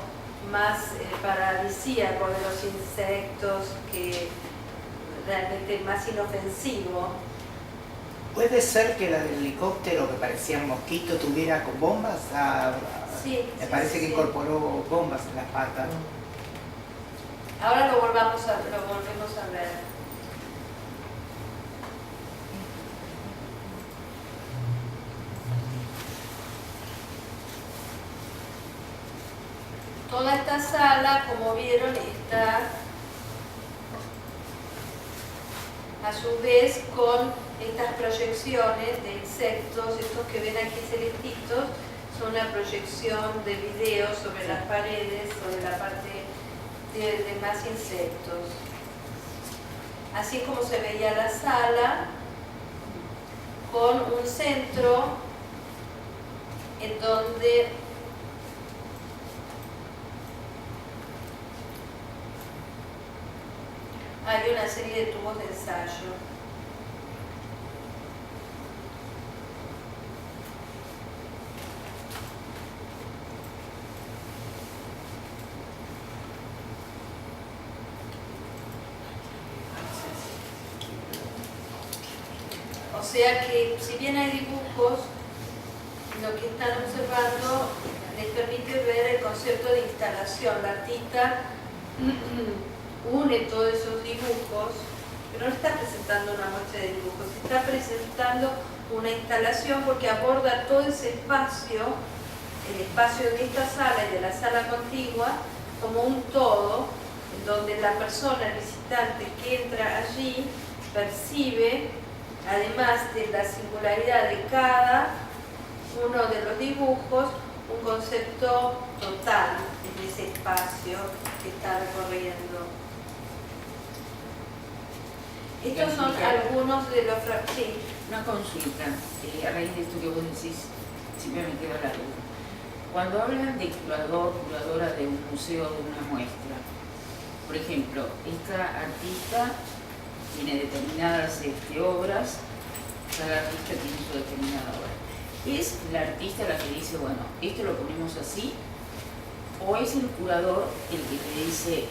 más paradisíaco de los insectos, que realmente más inofensivo. ¿Puede ser que la del helicóptero que parecía un mosquito tuviera con bombas? Sí, me parece que incorporó bombas en las patas. Ahora lo volvemos a ver. Toda esta sala, como vieron, está a su vez con estas proyecciones de insectos. Estos que ven aquí celestitos son una proyección de video sobre las paredes, sobre la parte de más insectos. Así es como se veía la sala, con un centro en donde hay una serie de tubos de ensayo. O sea que, si bien hay dibujos, lo que están observando les permite ver el concepto de instalación. La artista une todos esos dibujos, pero no está presentando una muestra de dibujos, está presentando una instalación, porque aborda todo ese espacio, el espacio de esta sala y de la sala contigua, como un todo, en donde la persona, el visitante que entra allí, percibe, además de la singularidad de cada uno de los dibujos, un concepto total en ese espacio que está recorriendo. Estos son algunos de los... Sí. Una consulta, a raíz de esto que vos decís, siempre me queda la duda. Cuando hablan de curador, curadora de un museo, de una muestra, por ejemplo, esta artista tiene determinadas obras, cada artista tiene su determinada obra. ¿Es la artista la que dice, bueno, esto lo ponemos así? ¿O es el curador el que te dice,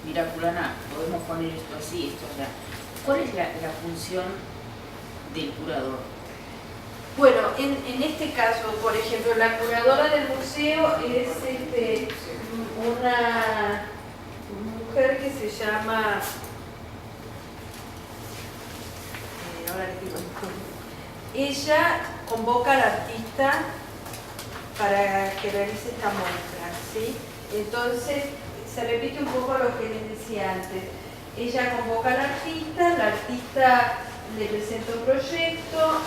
mira, fulana, podemos poner esto así, esto allá? ¿Cuál es la función del curador? Bueno, en este caso, por ejemplo, la curadora del museo es una mujer que se llama... ahora les digo. Ella convoca al artista para que realice esta muestra, ¿sí? Entonces, se repite un poco lo que les decía antes. Ella convoca al artista, el artista le presenta un proyecto,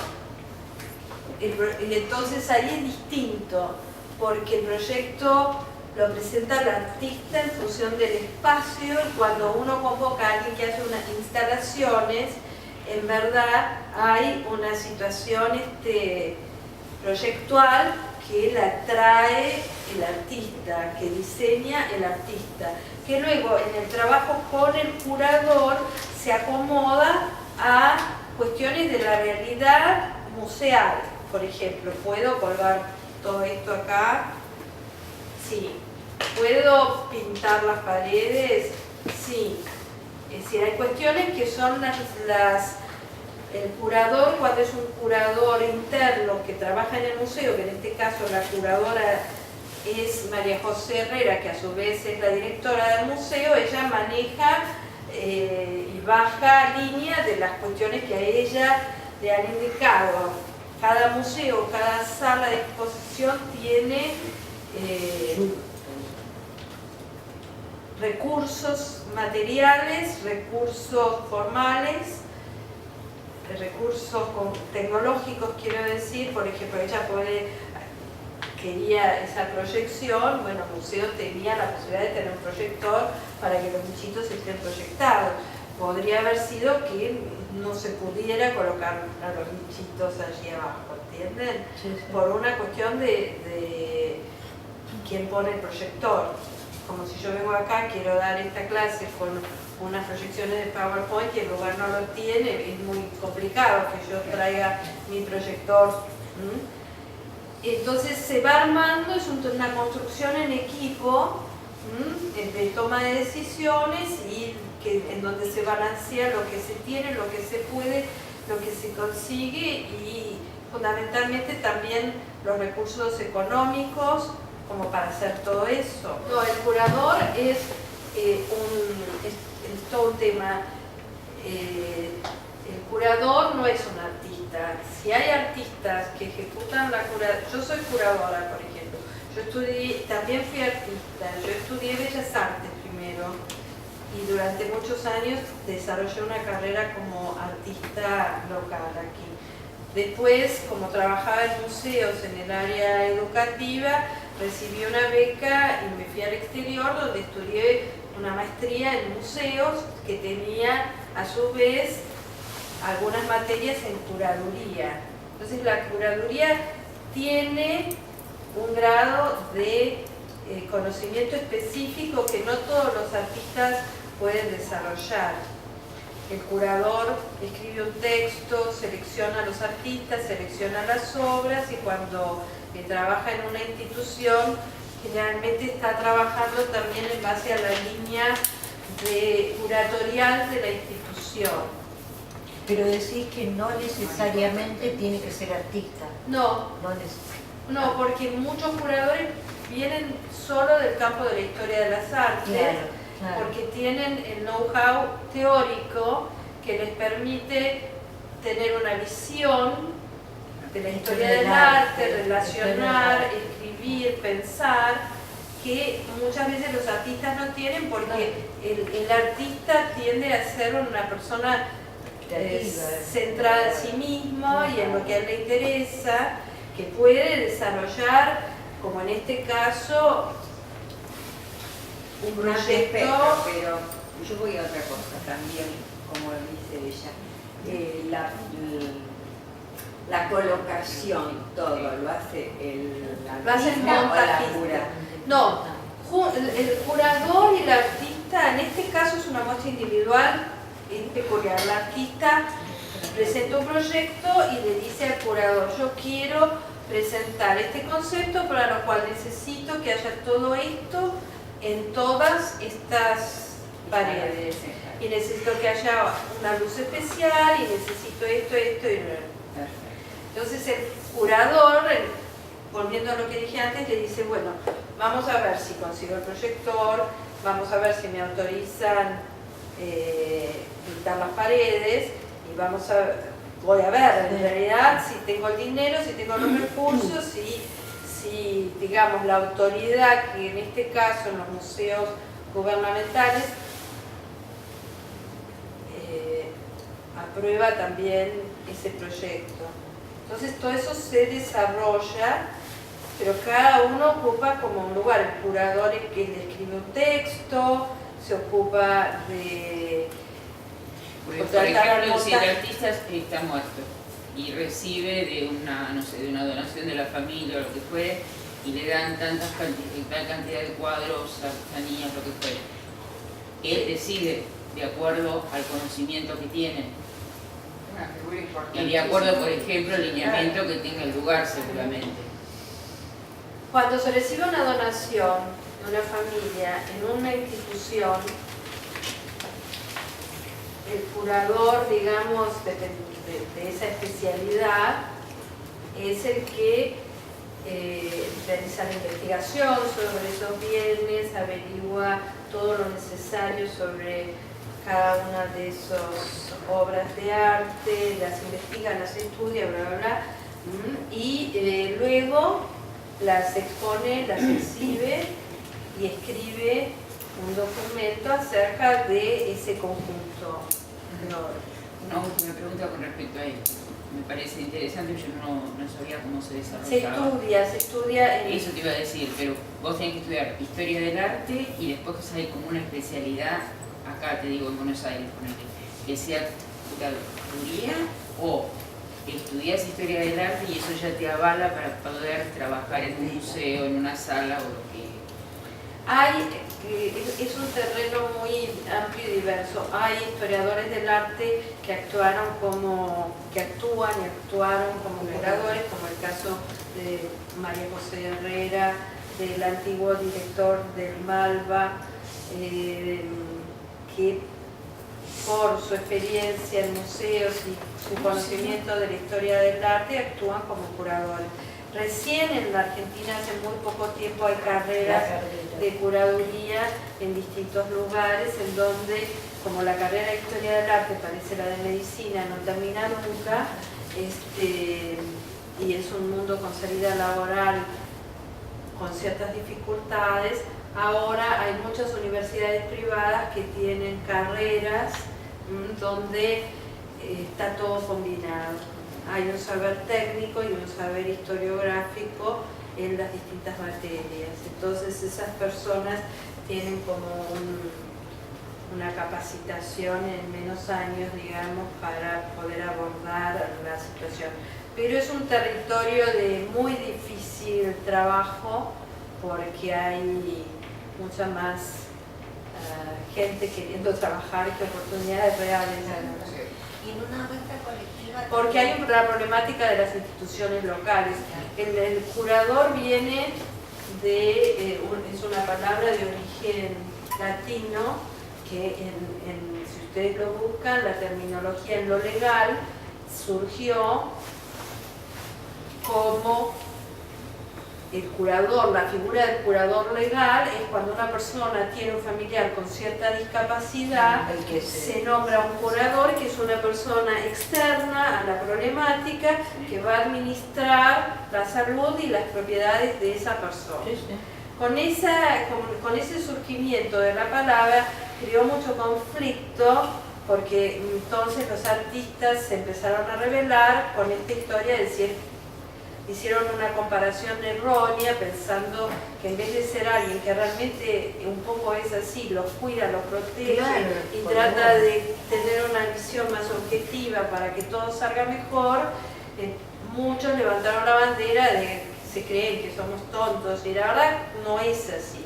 y entonces ahí es distinto, porque el proyecto lo presenta el artista en función del espacio, y cuando uno convoca a alguien que hace unas instalaciones, en verdad hay una situación proyectual que la trae el artista, que diseña el artista, que luego en el trabajo con el curador se acomoda a cuestiones de la realidad museal. Por ejemplo, ¿puedo colgar todo esto acá? Sí. ¿Puedo pintar las paredes? Sí. Es decir, hay cuestiones que son el curador, cuando es un curador interno que trabaja en el museo, que en este caso la curadora es María José Herrera, que a su vez es la directora del museo. Ella maneja y baja línea de las cuestiones que a ella le han indicado. Cada museo, cada sala de exposición tiene recursos materiales, recursos formales, recursos tecnológicos, quiero decir. Por ejemplo, ella quería esa proyección. Bueno, el museo tenía la posibilidad de tener un proyector para que los bichitos estén proyectados. Podría haber sido que no se pudiera colocar a los bichitos allí abajo, ¿entienden? Sí, sí. Por una cuestión de quién pone el proyector. Como si yo vengo acá, quiero dar esta clase con unas proyecciones de PowerPoint y el lugar no lo tiene, es muy complicado que yo traiga mi proyector. Entonces se va armando, es una construcción en equipo, de toma de decisiones y en donde se balancea lo que se tiene, lo que se puede, lo que se consigue y fundamentalmente también los recursos económicos como para hacer todo eso. No, el curador es todo un tema. El curador no es un artista. Si hay artistas que ejecutan la curaduría, yo soy curadora, por ejemplo, también fui artista, yo estudié Bellas Artes primero y durante muchos años desarrollé una carrera como artista local aquí. Después, como trabajaba en museos en el área educativa, recibí una beca y me fui al exterior donde estudié una maestría en museos que tenía a su vez algunas materias en curaduría. Entonces la curaduría tiene un grado de conocimiento específico que no todos los artistas pueden desarrollar. El curador escribe un texto, selecciona a los artistas, selecciona las obras y cuando trabaja en una institución generalmente está trabajando también en base a la línea curatorial de la institución. Pero decís que no necesariamente tiene que ser artista. No, no, porque muchos curadores vienen solo del campo de la historia de las artes, Claro. porque tienen el know-how teórico que les permite tener una visión de la historia del arte, relacionar, escribir, pensar, que muchas veces los artistas no tienen porque el artista tiende a ser una persona centrada en sí mismo y en lo que a él le interesa, que puede desarrollar, como en este caso, un proyecto. Pero yo voy a otra cosa también, como dice ella. La colocación, todo, lo hace el artista o la cura. No, el curador y el artista, en este caso es una muestra individual, es peculiar. El artista presenta un proyecto y le dice al curador: yo quiero presentar este concepto para lo cual necesito que haya todo esto en todas estas paredes. Y necesito que haya una luz especial y necesito esto y lo. Entonces el curador, volviendo a lo que dije antes, le dice: bueno, vamos a ver si consigo el proyector, vamos a ver si me autorizan pintar las paredes y voy a ver en realidad si tengo el dinero, si tengo los recursos, si digamos la autoridad, que en este caso en los museos gubernamentales aprueba también ese proyecto. Entonces todo eso se desarrolla, pero cada uno ocupa como un lugar. El curador es que le escribe un texto, se ocupa de por ejemplo, si el artista está muerto y recibe de una, no sé, de una donación de la familia o lo que fuere, y le dan tal cantidad de cuadros, artesanías, lo que fuere, él decide de acuerdo al conocimiento que tiene Una figura importante. y de acuerdo, por ejemplo, al lineamiento que tenga el lugar seguramente. Cuando se recibe una donación de una familia en una institución, el curador, digamos, de esa especialidad es el que realiza la investigación sobre esos bienes, averigua todo lo necesario sobre cada una de esas obras de arte, las investiga, las estudia, bla, bla, bla, y luego las expone, las exhibe y escribe un documento acerca de ese conjunto de obras. Una última pregunta con respecto a esto. Me parece interesante, yo no sabía cómo se desarrollaba. Se estudia en... Eso te iba a decir, pero vos tenés que estudiar historia del arte y después hay como una especialidad, acá te digo en Buenos Aires, que sea curaduría o estudias historia del arte y eso ya te avala para poder trabajar en un museo, en una sala o lo que... Es un terreno muy amplio y diverso. Hay historiadores del arte que actúan y actuaron como curadores, como el caso de María José Herrera, del antiguo director del Malva, que por su experiencia en museos y su conocimiento de la historia del arte actúan como curadores. Recién en la Argentina hace muy poco tiempo hay carreras de curaduría en distintos lugares en donde, como la carrera de historia del arte parece la de medicina, no termina nunca, y es un mundo con salida laboral con ciertas dificultades, ahora hay muchas universidades privadas que tienen carreras donde está todo combinado. Hay un saber técnico y un saber historiográfico en las distintas materias. Entonces esas personas tienen como una capacitación en menos años, digamos, para poder abordar la situación. Pero es un territorio de muy difícil trabajo porque hay mucha más gente queriendo trabajar que oportunidades reales. Y en una muestra colectiva... Porque hay una problemática de las instituciones locales. El curador viene de, es una palabra de origen latino, que si ustedes lo buscan, la terminología en lo legal surgió como el curador, la figura del curador legal es cuando una persona tiene un familiar con cierta discapacidad, se nombra un curador que es una persona externa a la problemática que va a administrar la salud y las propiedades de esa persona. Con ese surgimiento de la palabra creó mucho conflicto porque entonces los artistas se empezaron a rebelar con esta historia de decir, hicieron una comparación errónea pensando que en vez de ser alguien que realmente un poco es así, los cuida, los protege y trata de tener una visión más objetiva para que todo salga mejor, muchos levantaron la bandera de que se creen que somos tontos y la verdad no es así.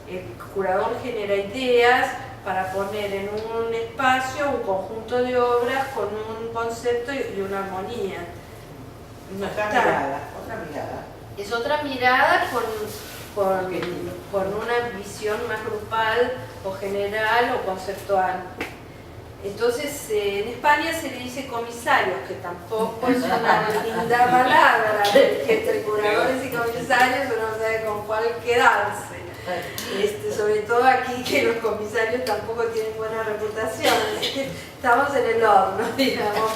El curador genera ideas para poner en un espacio un conjunto de obras con un concepto y una armonía. Otra mirada. Es otra mirada con una visión más grupal o general o conceptual. Entonces, en España se le dice comisarios, que tampoco es una linda palabra, porque entre curadores y comisarios uno no sabe con cuál quedarse. Sobre todo aquí, que los comisarios tampoco tienen buena reputación, así que estamos en el horno, digamos,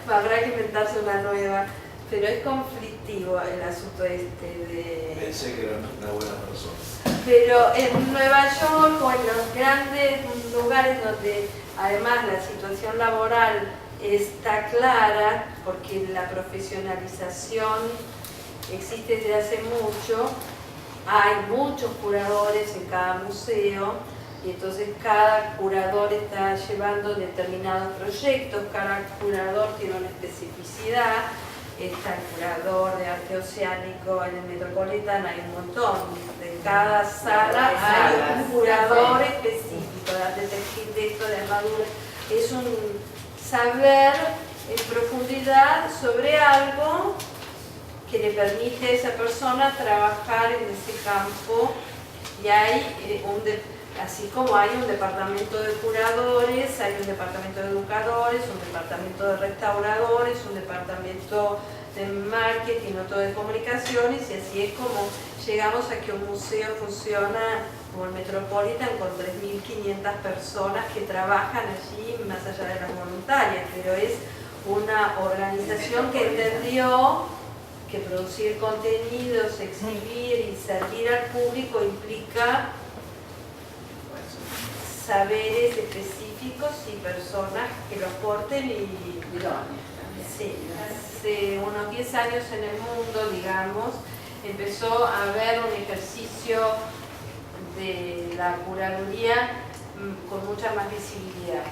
habrá que inventarse una nueva, pero es conflictivo el asunto de... Pensé que era una buena persona. Pero en Nueva York o en los grandes lugares donde además la situación laboral está clara, porque la profesionalización existe desde hace mucho, hay muchos curadores en cada museo y entonces cada curador está llevando determinados proyectos, cada curador tiene una especificidad. Está el curador de arte oceánico en el Metropolitan, hay un montón, de cada sala hay un curador específico de arte textil, de esto, de armadura. Es un saber en profundidad sobre algo que le permite a esa persona trabajar en ese campo y hay así como hay un departamento de curadores, hay un departamento de educadores, un departamento de restauradores, un departamento de marketing, otro de comunicaciones, y así es como llegamos a que un museo funciona como el Metropolitan con 3.500 personas que trabajan allí, más allá de las voluntarias, pero es una organización que entendió que producir contenidos, exhibir y servir al público implica saberes específicos y personas que los porten y sí, hace unos 10 años en el mundo, digamos, empezó a haber un ejercicio de la curaduría con mucha más visibilidad.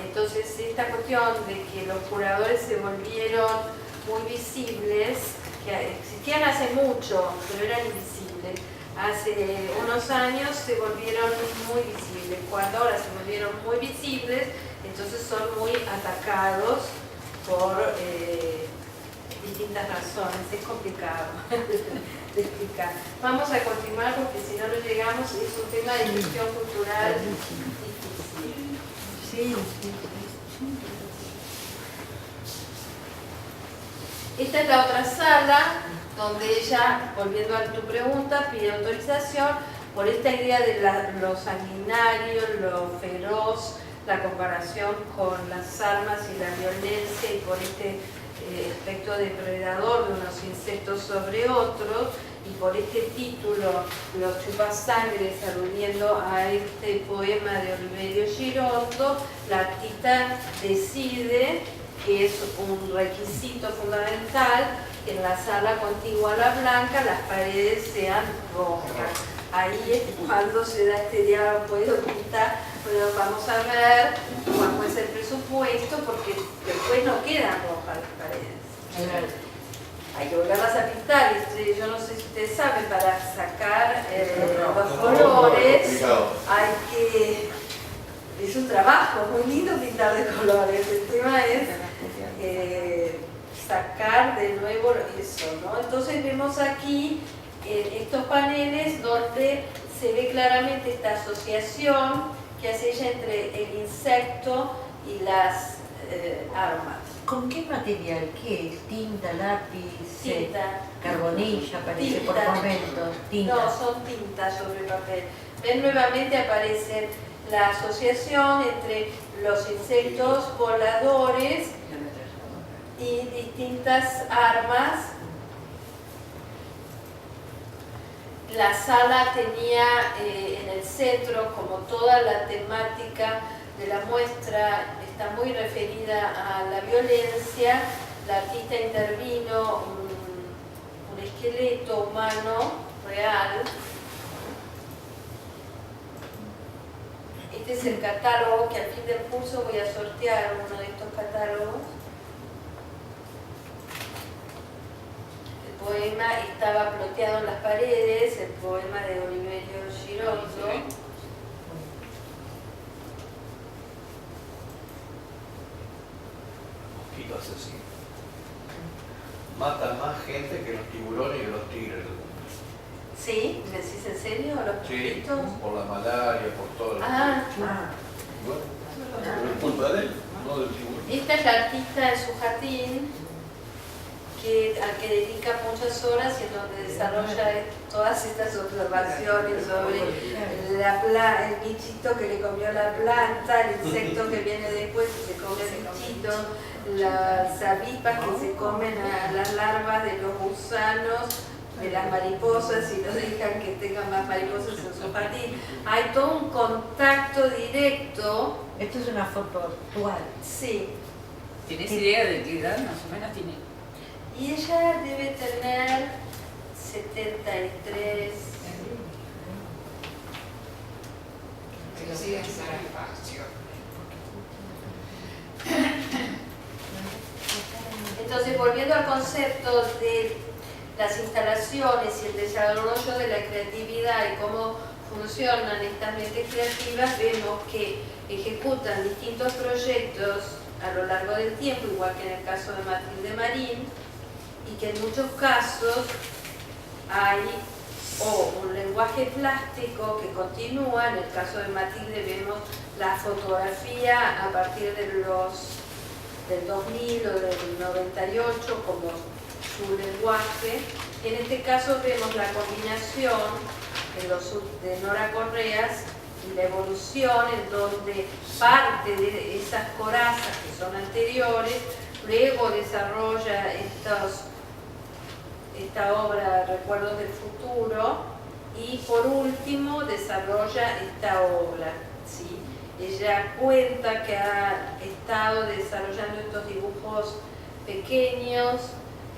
Entonces, esta cuestión de que los curadores se volvieron muy visibles, que existían hace mucho, pero eran invisibles, hace unos años se volvieron muy visibles. Cuando ahora se volvieron muy visibles, entonces son muy atacados por distintas razones. Es complicado de explicar. Vamos a continuar porque si no llegamos, es un tema de gestión cultural difícil. Sí. Esta es la otra sala donde ella, volviendo a tu pregunta, pide autorización por esta idea de lo sanguinario, lo feroz, la comparación con las armas y la violencia y por este aspecto depredador de unos insectos sobre otros y por este título, Los chupasangres, aludiendo a este poema de Oliverio Girondo, la artista decide que es un requisito fundamental que en la sala contigua a la blanca las paredes sean rojas. Ahí es cuando se da este diálogo, puedo pintar, pero vamos a ver cuál es el presupuesto, porque después no quedan rojas las paredes. Hay que volverlas a pintar, yo no sé si ustedes saben, para sacar los colores hay que... Es un trabajo muy lindo pintar de colores, el tema es sacar de nuevo eso, ¿no? Entonces vemos aquí estos paneles donde se ve claramente esta asociación que hace ella entre el insecto y las armas. ¿Con qué material? ¿Qué es? ¿Tinta, lápiz? Tinta. Carbonilla, parece por momentos. Tinta. No, son tintas sobre papel. Ven, nuevamente aparece la asociación entre los insectos voladores y distintas armas. La sala tenía en el centro, como toda la temática de la muestra está muy referida a la violencia, la artista intervino un esqueleto humano real. Este es el catálogo que al fin del curso voy a sortear uno de estos catálogos. El poema estaba ploteado en las paredes, el poema de Oliverio Girondo. Mosquito asesino. Mata más gente que los tiburones y los tigres. ¿Sí? ¿Me decís en serio? ¿Los Sí, mosquitos? por la malaria, por todo. Ah, Bueno, pero es culpa de él, no del tiburón. esta es la artista en su jardín, al que dedica muchas horas y en donde desarrolla todas estas observaciones sobre el bichito que le comió la planta, el insecto que viene después que se come el bichito, las avispas que se comen a las larvas de los gusanos, de las mariposas y no dejan que tengan más mariposas en su jardín. Hay todo un contacto directo. Esto es una foto actual. Sí. ¿Tienes idea de qué edad más o menos tiene? Y ella debe tener 73. Que siguen sin espacio. Entonces, volviendo al concepto de las instalaciones y el desarrollo de la creatividad y cómo funcionan estas mentes creativas, vemos que ejecutan distintos proyectos a lo largo del tiempo, igual que en el caso de Matilde Marín, y que en muchos casos hay un lenguaje plástico que continúa. En el caso de Matilde vemos la fotografía a partir de los del 2000 o del 98 como su lenguaje. En este caso vemos la combinación de Nora Correas y la evolución, en donde parte de esas corazas que son anteriores, luego desarrolla esta obra Recuerdos del Futuro y por último desarrolla esta obra, ¿sí? Ella cuenta que ha estado desarrollando estos dibujos pequeños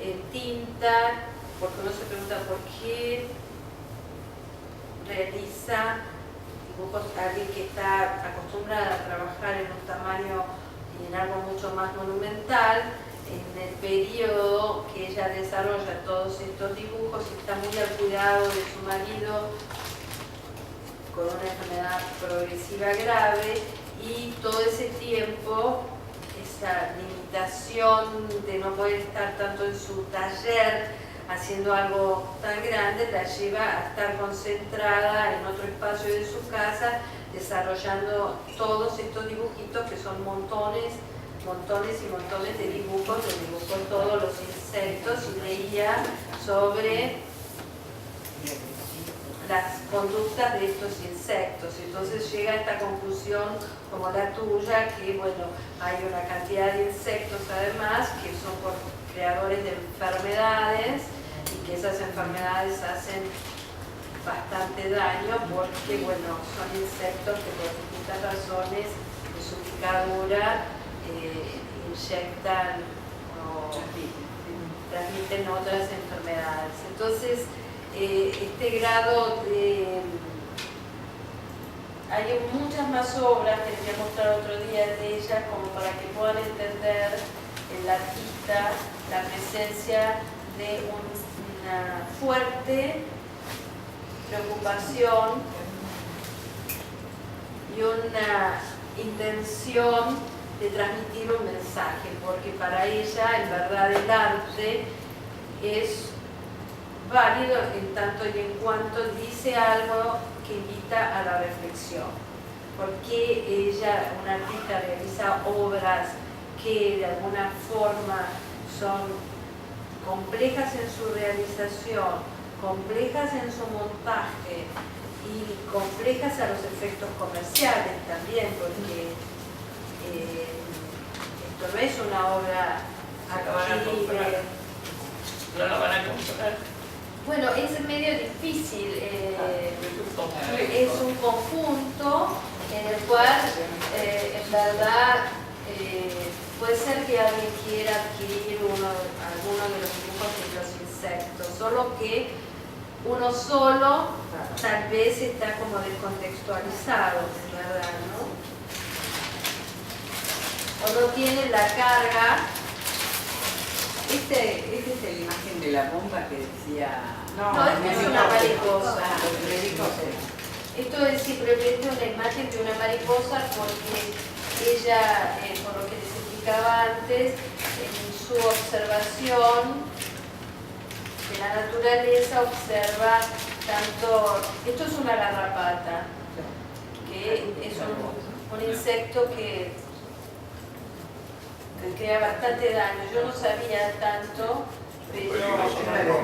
en tinta, porque uno se pregunta por qué realiza dibujos alguien que está acostumbrada a trabajar en un tamaño y en algo mucho más monumental. En el periodo que ella desarrolla todos estos dibujos está muy al cuidado de su marido con una enfermedad progresiva grave, y todo ese tiempo esa limitación de no poder estar tanto en su taller haciendo algo tan grande la lleva a estar concentrada en otro espacio de su casa desarrollando todos estos dibujitos que son montones y montones de dibujos, dibujó todos los insectos y leía sobre las conductas de estos insectos. Entonces llega a esta conclusión como la tuya, que bueno, hay una cantidad de insectos además que son creadores de enfermedades y que esas enfermedades hacen bastante daño porque bueno, son insectos que por distintas razones de su picadura inyectan o transmiten otras enfermedades. Entonces, este grado de... Hay muchas más obras que les voy a mostrar otro día de ella, como para que puedan entender el artista la presencia de una fuerte preocupación y una intención de transmitir un mensaje, porque para ella en verdad el arte es válido en tanto y en cuanto dice algo que invita a la reflexión. Porque ella, una artista, realiza obras que de alguna forma son complejas en su realización, complejas en su montaje y complejas a los efectos comerciales también, porque esto no es una obra aquí no la van a comprar. Bueno, es medio difícil, es un conjunto en el cual en verdad puede ser que alguien quiera adquirir alguno de los dibujos de los insectos, solo que uno solo tal vez está como descontextualizado, ¿verdad? ¿No? O no tiene la carga. Esta es la imagen de la bomba que decía... No, esta es una mariposa. Los médicos. Esto es simplemente una imagen de una mariposa porque ella, por lo que les explicaba antes, en su observación de la naturaleza observa tanto... Esto es una garrapata, que es un insecto que crea bastante daño. Yo no sabía tanto, pero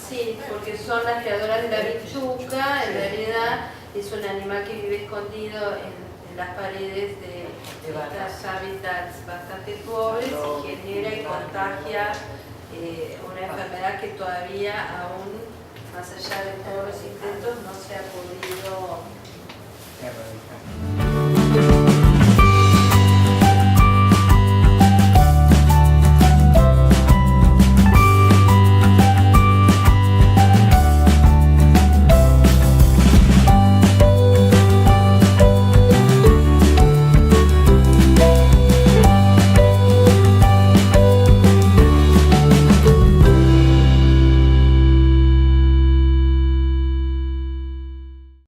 sí, porque son las creadoras de la bichuca. En realidad es un animal que vive escondido en las paredes de estos hábitats bastante pobres y genera y contagia una enfermedad que todavía aún, más allá de todos los intentos, no se ha podido erradicar.